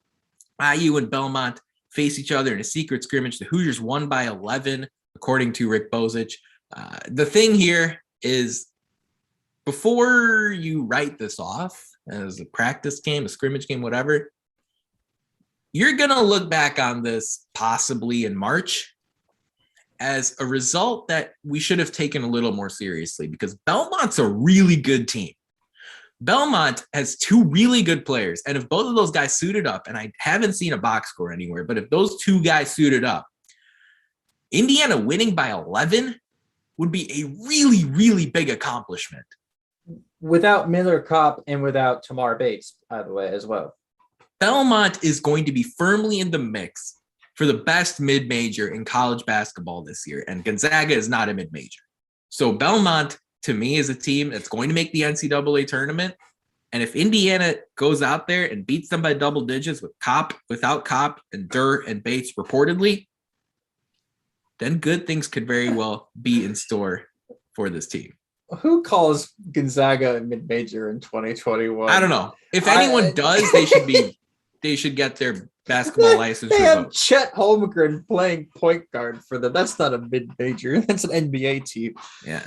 IU and Belmont face each other in a secret scrimmage. The Hoosiers won by 11, according to Rick Bozich. The thing here is, before you write this off as a practice game, a scrimmage game, whatever, you're going to look back on this possibly in March as a result that we should have taken a little more seriously, because Belmont's a really good team. Belmont has 2 really good players. And if both of those guys suited up, and I haven't seen a box score anywhere, but if those 2 guys suited up, Indiana winning by 11 would be a really, really big accomplishment. Without Miller Kopp and without Tamar Bates, by the way, as well. Belmont is going to be firmly in the mix for the best mid-major in college basketball this year. And Gonzaga is not a mid-major. So Belmont, to me, is a team that's going to make the NCAA tournament. And if Indiana goes out there and beats them by double digits without Kopp and Dirk and Bates reportedly, then good things could very well be in store for this team. Who calls Gonzaga a mid-major in 2021? I don't know. If anyone does, they should get their basketball license They have revoked. Chet Holmgren playing point guard for them. That's not a mid-major. That's an NBA team. Yeah.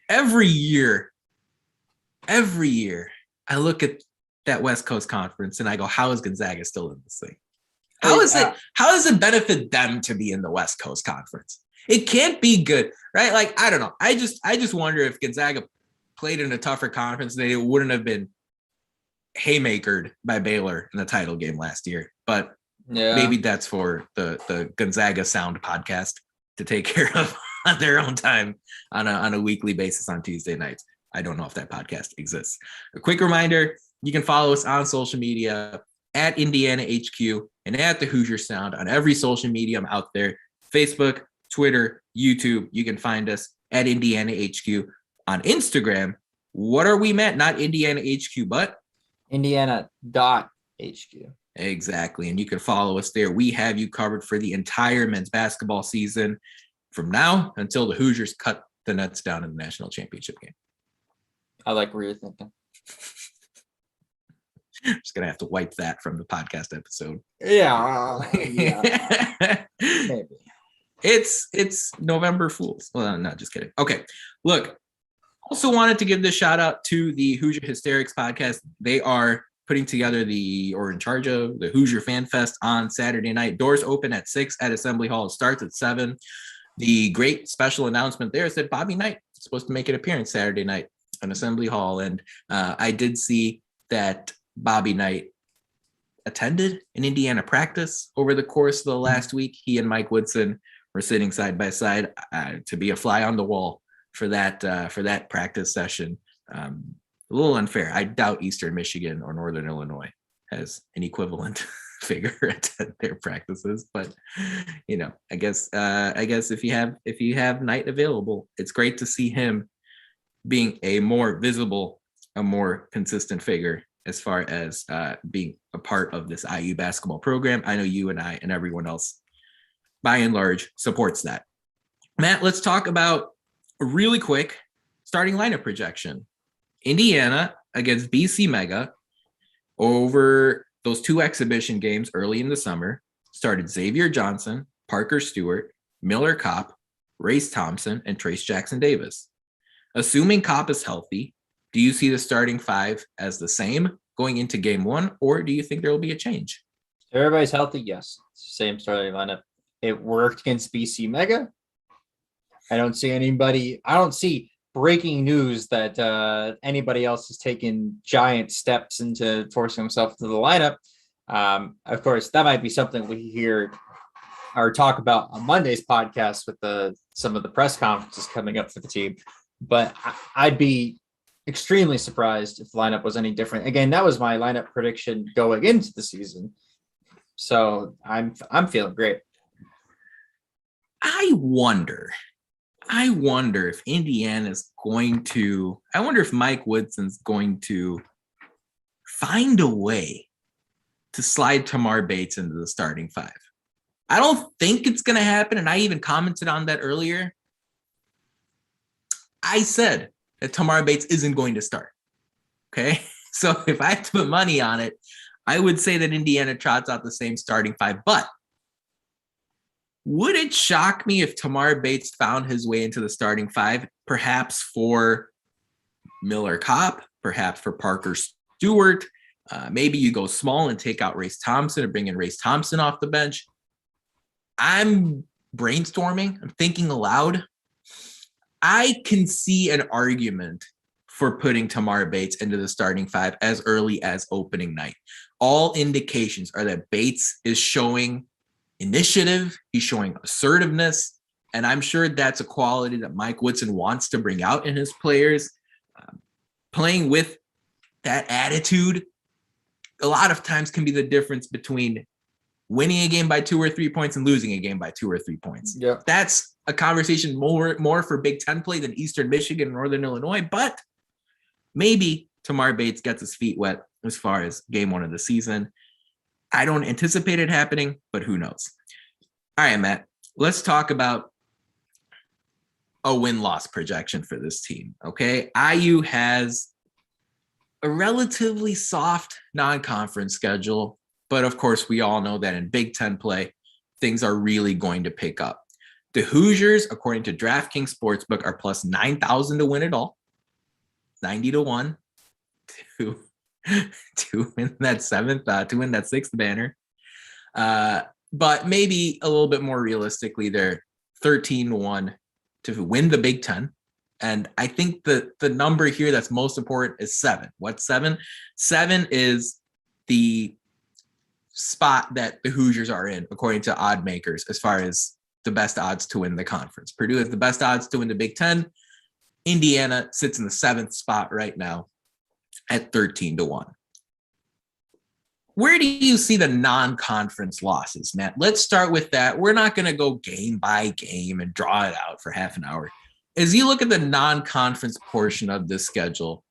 Every year, I look at that West Coast Conference and I go, how is Gonzaga still in this thing? How does it benefit them to be in the West Coast Conference? It can't be good, right? Like, I don't know. I just wonder if Gonzaga played in a tougher conference, they wouldn't have been haymakered by Baylor in the title game last year. But maybe that's for the Gonzaga Sound podcast to take care of on their own time on a weekly basis on Tuesday nights. I don't know if that podcast exists. A quick reminder, you can follow us on social media at Indiana HQ and at the Hoosier Sound on every social medium out there. Facebook, Twitter, YouTube. You can find us at Indiana HQ. On Instagram, what are we, Matt? Not Indiana HQ, but Indiana.HQ. Exactly. And you can follow us there. We have you covered for the entire men's basketball season from now until the Hoosiers cut the Nets down in the national championship game. I like where you're thinking. I'm just gonna have to wipe that from the podcast episode. Yeah. Maybe. It's November Fools. Well, I'm not just kidding. Okay, look. Also wanted to give this shout out to the Hoosier Hysterics podcast. They are putting together in charge of the Hoosier Fan Fest on Saturday night. Doors open at 6 at Assembly Hall. It starts at 7. The great special announcement there is that Bobby Knight is supposed to make an appearance Saturday night on Assembly Hall. And I did see that Bobby Knight attended an Indiana practice over the course of the last week. He and Mike Woodson were sitting side by side to be a fly on the wall for that practice session. A little unfair. I doubt Eastern Michigan or Northern Illinois has an equivalent figure at their practices, but I guess if you have Knight available, it's great to see him being a more visible, a more consistent figure as far as being a part of this IU basketball program. I know you and I and everyone else, by and large, supports that. Matt, let's talk about a really quick starting lineup projection. Indiana against BC Mega over those 2 exhibition games early in the summer started Xavier Johnson, Parker Stewart, Miller Kopp, Race Thompson, and Trace Jackson Davis. Assuming Kopp is healthy, do you see the starting 5 as the same going into game 1, or do you think there will be a change? If everybody's healthy, yes. Same starting lineup. It worked against BC Mega. I don't see breaking news that anybody else has taken giant steps into forcing himself into the lineup. Of course, that might be something we hear or talk about on Monday's podcast with some of the press conferences coming up for the team. But I'd be extremely surprised if the lineup was any different. Again, that was my lineup prediction going into the season. So I'm feeling great. I wonder if Indiana's I wonder if Mike Woodson's going to find a way to slide Tamar Bates into the starting 5. I don't think it's going to happen, and I even commented on that earlier. I said that Tamar Bates isn't going to start. Okay? So if I had to put money on it, I would say that Indiana trots out the same starting 5, but would it shock me if Tamar Bates found his way into the starting 5, perhaps for Miller Kopp, perhaps for Parker Stewart? Maybe you go small and take out Race Thompson or bring in Race Thompson off the bench. I'm brainstorming. I'm thinking aloud. I can see an argument for putting Tamar Bates into the starting 5 as early as opening night. All indications are that Bates is showing initiative, he's showing assertiveness, and I'm sure that's a quality that Mike Woodson wants to bring out in his players. Playing with that attitude a lot of times can be the difference between winning a game by 2 or 3 points and losing a game by 2 or 3 points. Yeah. That's a conversation more for Big Ten play than Eastern Michigan and Northern Illinois, but maybe Tamar Bates gets his feet wet as far as game 1 of the season. I don't anticipate it happening, but who knows? All right, Matt, let's talk about a win-loss projection for this team, okay? IU has a relatively soft non-conference schedule, but of course, we all know that in Big Ten play, things are really going to pick up. The Hoosiers, according to DraftKings Sportsbook, are plus 9,000 to win it all, 90-1 to win that 7th, to win that 6th banner. But maybe a little bit more realistically, they're 13-1 to win the Big Ten. And I think the number here that's most important is 7. What's 7? 7 is the spot that the Hoosiers are in, according to odd makers, as far as the best odds to win the conference. Purdue has the best odds to win the Big Ten. Indiana sits in the 7th spot right now at 13-1. Where do you see the non-conference losses, Matt? Let's start with that. We're not going to go game by game and draw it out for half an hour. As you look at the non-conference portion of this schedule,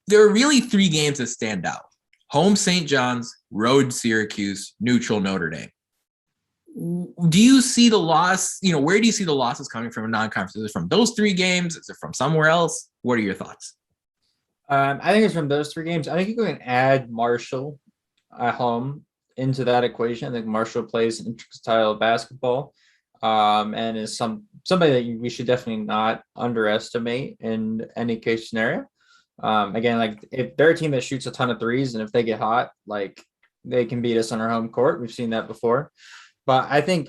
there are really 3 games that stand out. Home St. John's, road Syracuse, neutral Notre Dame. Do you see the loss? Where do you see the losses coming from a non-conference? Is it from those 3 games? Is it from somewhere else? What are your thoughts? I think it's from those three games. I think you can add Marshall at home into that equation. I think Marshall plays an interesting style of basketball, and is somebody that we should definitely not underestimate in any case scenario. Again, like if they're a team that shoots a ton of threes, and if they get hot, like they can beat us on our home court. We've seen that before. But I think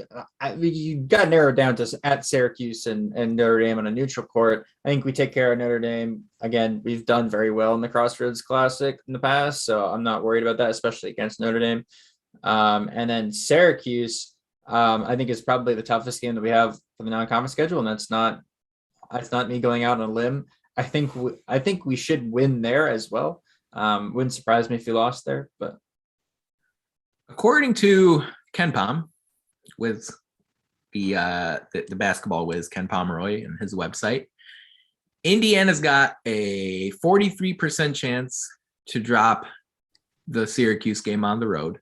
you got narrowed down to at Syracuse and Notre Dame on a neutral court. I think we take care of Notre Dame. Again, we've done very well in the Crossroads Classic in the past, so I'm not worried about that, especially against Notre Dame. And then Syracuse, I think is probably the toughest game that we have for the non-conference schedule, and that's not me going out on a limb. I think we should win there as well. Wouldn't surprise me if we lost there, but According to Ken Pom, with the basketball whiz Ken Pomeroy and his website, Indiana's got a 43% chance to drop the Syracuse game on the road.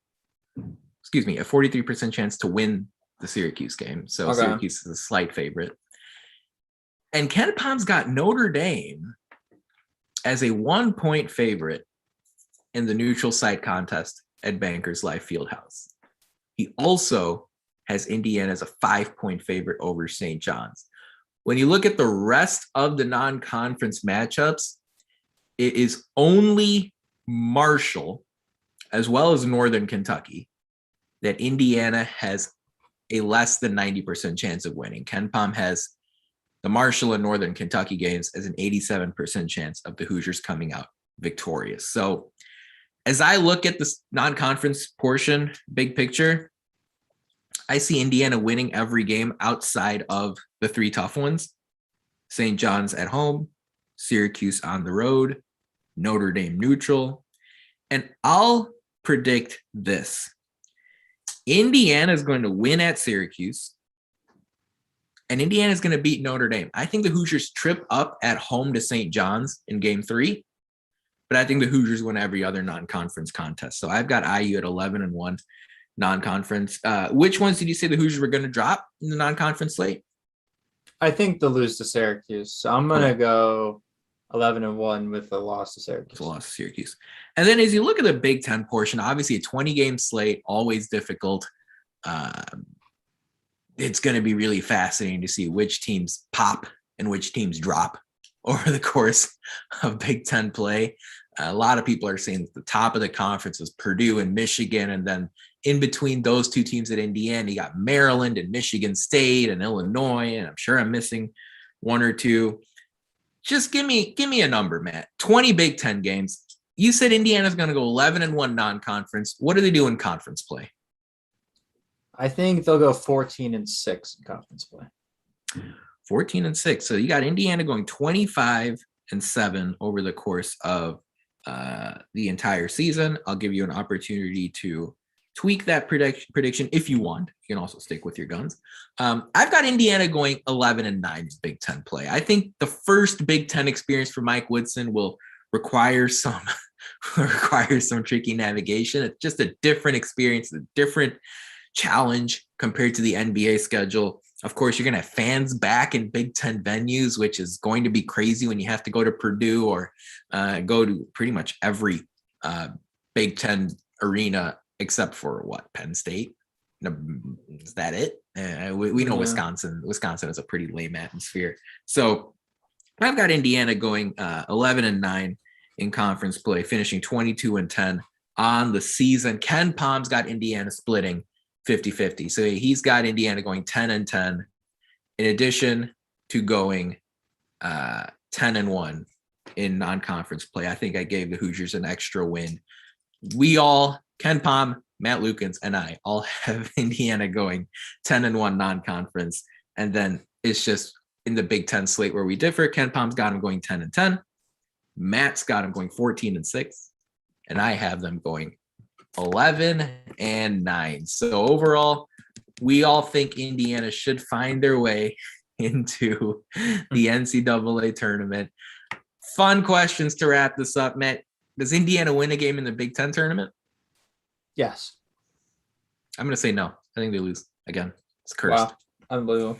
Excuse me, a 43% chance to win the Syracuse game. So okay. Syracuse is a slight favorite. And Ken Pom's got Notre Dame as a 1-point favorite in the neutral site contest at Bankers Life Fieldhouse. He also has Indiana as a 5-point favorite over St. John's. When you look at the rest of the non-conference matchups, it is only Marshall, as well as Northern Kentucky, that Indiana has a less than 90% chance of winning. Ken Pom has the Marshall and Northern Kentucky games as an 87% chance of the Hoosiers coming out victorious. So as I look at this non-conference portion, big picture, I see Indiana winning every game outside of the three tough ones. St. John's at home, Syracuse on the road, Notre Dame neutral. And I'll predict this. Indiana is going to win at Syracuse, and Indiana is going to beat Notre Dame. I think the Hoosiers trip up at home to St. John's in game 3, but I think the Hoosiers win every other non-conference contest. So I've got IU at 11-1 non-conference. Which ones did you say the Hoosiers were going to drop in the non-conference slate? I think they'll lose to Syracuse. So I'm going to go 11-1 with a loss to Syracuse. With a loss to Syracuse. And then as you look at the Big Ten portion, obviously a 20-game slate, always difficult. It's going to be really fascinating to see which teams pop and which teams drop over the course of Big Ten play. A lot of people are saying that the top of the conference is Purdue and Michigan, and then in between those two teams at Indiana, you got Maryland and Michigan State and Illinois, and I'm sure I'm missing one or two. Just give me a number, Matt. 20 Big Ten games. You said Indiana's going to go 11-1 non-conference. What do they do in conference play? I think they'll go 14-6 in conference play. 14-6. So you got Indiana going 25-7 over the course of the entire season. I'll give you an opportunity to tweak that prediction if you want. You can also stick with your guns. I've got Indiana going 11-9 in Big Ten play. I think the first Big Ten experience for Mike Woodson will require some tricky navigation. It's just a different experience, a different challenge compared to the NBA schedule. Of course, you're going to have fans back in Big Ten venues, which is going to be crazy when you have to go to Purdue or go to pretty much every Big Ten arena except for Penn State. Is that it? We know Wisconsin. Wisconsin is a pretty lame atmosphere. So I've got Indiana going 11-9 in conference play, finishing 22-10 on the season. Ken Pom's got Indiana splitting 50-50. So he's got Indiana going 10-10 in addition to going 10-1 in non-conference play. I think I gave the Hoosiers an extra win. We all, Ken Pom, Matt Lukens, and I all have Indiana going 10-1 non-conference. And then it's just in the Big Ten slate where we differ. Ken Pom's got him going 10-10. Matt's got him going 14-6. And I have them going 11-9. So overall, we all think Indiana should find their way into the NCAA tournament. Fun questions to wrap this up, Matt. Does Indiana win a game in the Big Ten tournament? Yes. I'm going to say no. I think they lose again. It's cursed. Wow. Unbelievable.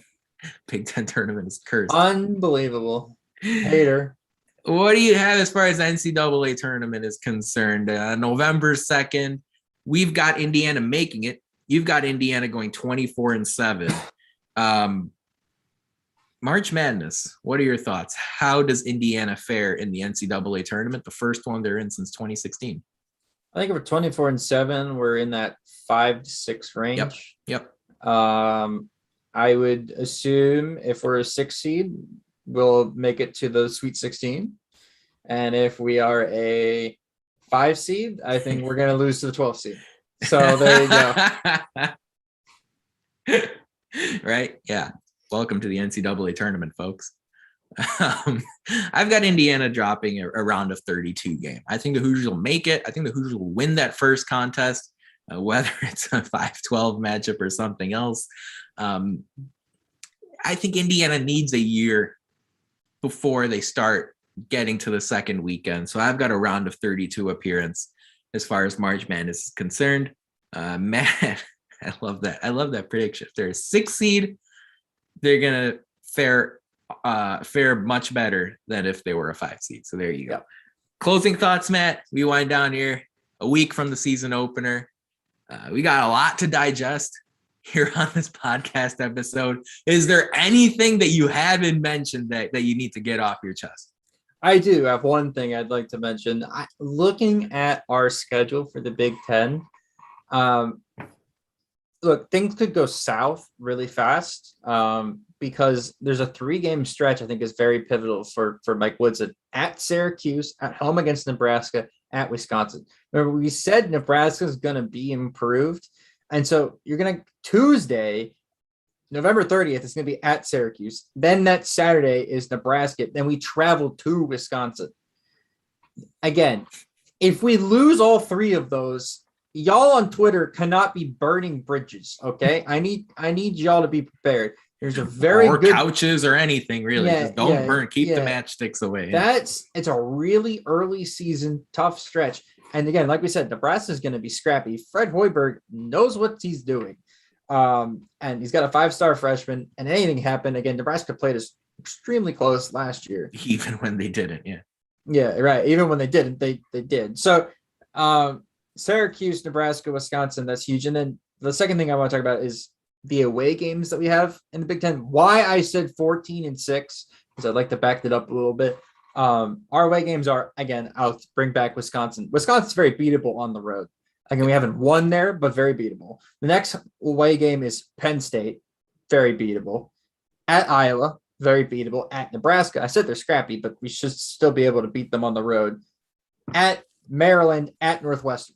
Big Ten tournament is cursed. Unbelievable. Hater. What do you have as far as the NCAA tournament is concerned? November 2nd, we've got Indiana making it. You've got Indiana going 24-7. March Madness, what are your thoughts? How does Indiana fare in the NCAA tournament? The first one they're in since 2016. I think if we're 24-7, we're in that 5 to 6 range. Yep. I would assume if we're a 6 seed, we'll make it to the Sweet 16. And if we are a 5 seed, I think we're going to lose to the 12 seed. So there you go. Right? Yeah. Welcome to the NCAA tournament, folks. I've got Indiana dropping a round of 32 game. I think the Hoosiers will make it. I think the Hoosiers will win that first contest, whether it's a 5-12 matchup or something else. I think Indiana needs a year before they start getting to the second weekend. So I've got a round of 32 appearance as far as March Madness is concerned. Matt, I love that. I love that prediction. If they're a 6 seed, they're going to fare much better than if they were a 5 seed. So there you go. Closing thoughts, Matt. We wind down here a week from the season opener. We got a lot to digest here on this podcast episode. Is there anything that you haven't mentioned that you need to get off your chest? I do have one thing I'd like to mention. Looking at our schedule for the Big Ten, look, things could go south really fast because there's a 3-game stretch I think is very pivotal for Mike Woodson. At Syracuse, at home against Nebraska, at Wisconsin. Remember, we said Nebraska is going to be improved. And so you're going to Tuesday, November 30th, it's going to be at Syracuse. Then that Saturday is Nebraska. Then we travel to Wisconsin. Again, if we lose all 3 of those, y'all on Twitter cannot be burning bridges. Okay. I need y'all to be prepared. There's a very good couches or anything really. Just don't burn. Keep the matchsticks away. It's a really early season, tough stretch. And again, like we said, Nebraska is going to be scrappy. Fred Hoiberg knows what he's doing. And he's got a 5-star freshman, and anything happened. Again, Nebraska played us extremely close last year. Even when they didn't. Yeah. Yeah. Right. Even when they didn't, they did. So, Syracuse, Nebraska, Wisconsin, that's huge. And then the second thing I want to talk about is the away games that we have in the Big Ten. Why I said 14-6, because I'd like to back that up a little bit. Our away games are, again, I'll bring back Wisconsin. Wisconsin's very beatable on the road. Again, we haven't won there, but very beatable. The next away game is Penn State, very beatable. At Iowa, very beatable. At Nebraska, I said they're scrappy, but we should still be able to beat them on the road. At Maryland, at Northwestern.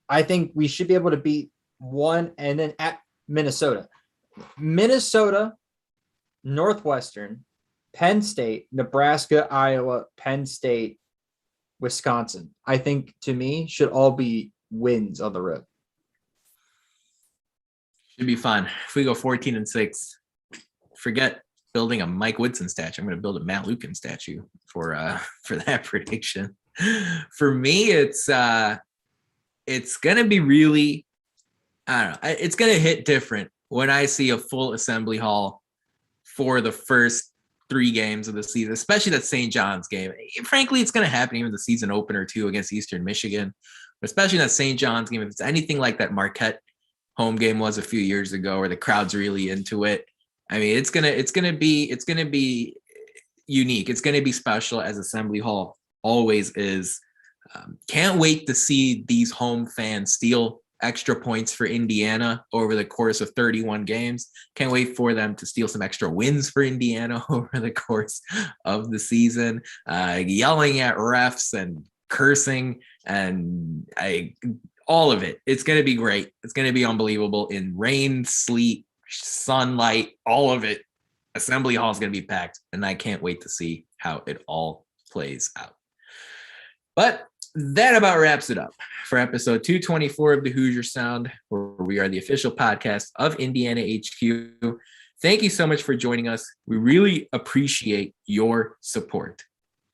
I think we should be able to beat one, and then at Minnesota, Northwestern, Penn State, Nebraska, Iowa, Penn State, Wisconsin. I think, to me, should all be wins on the road. Should be fun. If we go 14-6, forget building a Mike Woodson statue. I'm going to build a Matt Lukin statue for that prediction. For me, it's going to be really, I don't know. It's going to hit different when I see a full assembly hall for the first 3 games of the season, especially that St. John's game. Frankly, it's going to happen even the season opener too against Eastern Michigan, but especially that St. John's game. If it's anything like that Marquette home game was a few years ago, where the crowd's really into it, I mean, it's gonna be unique. It's gonna be special, as Assembly Hall always is. Can't wait to see these home fans steal extra points for Indiana over the course of 31 games. Can't wait for them to steal some extra wins for Indiana over the course of the season. Yelling at refs and cursing and all of it. It's going to be great. It's going to be unbelievable in rain, sleet, sunlight, all of it. Assembly Hall is going to be packed, and I can't wait to see how it all plays out. But that about wraps it up for episode 224 of the Hoosier Sound, where we are the official podcast of Indiana HQ. Thank you so much for joining us. We really appreciate your support.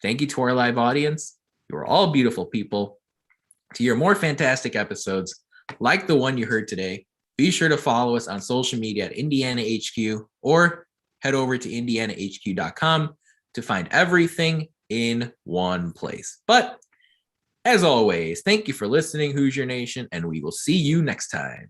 Thank you to our live audience. You are all beautiful people. To hear more fantastic episodes like the one you heard today, be sure to follow us on social media at Indiana HQ, or head over to indianahq.com to find everything in one place. But as always, thank you for listening, Hoosier Nation, and we will see you next time.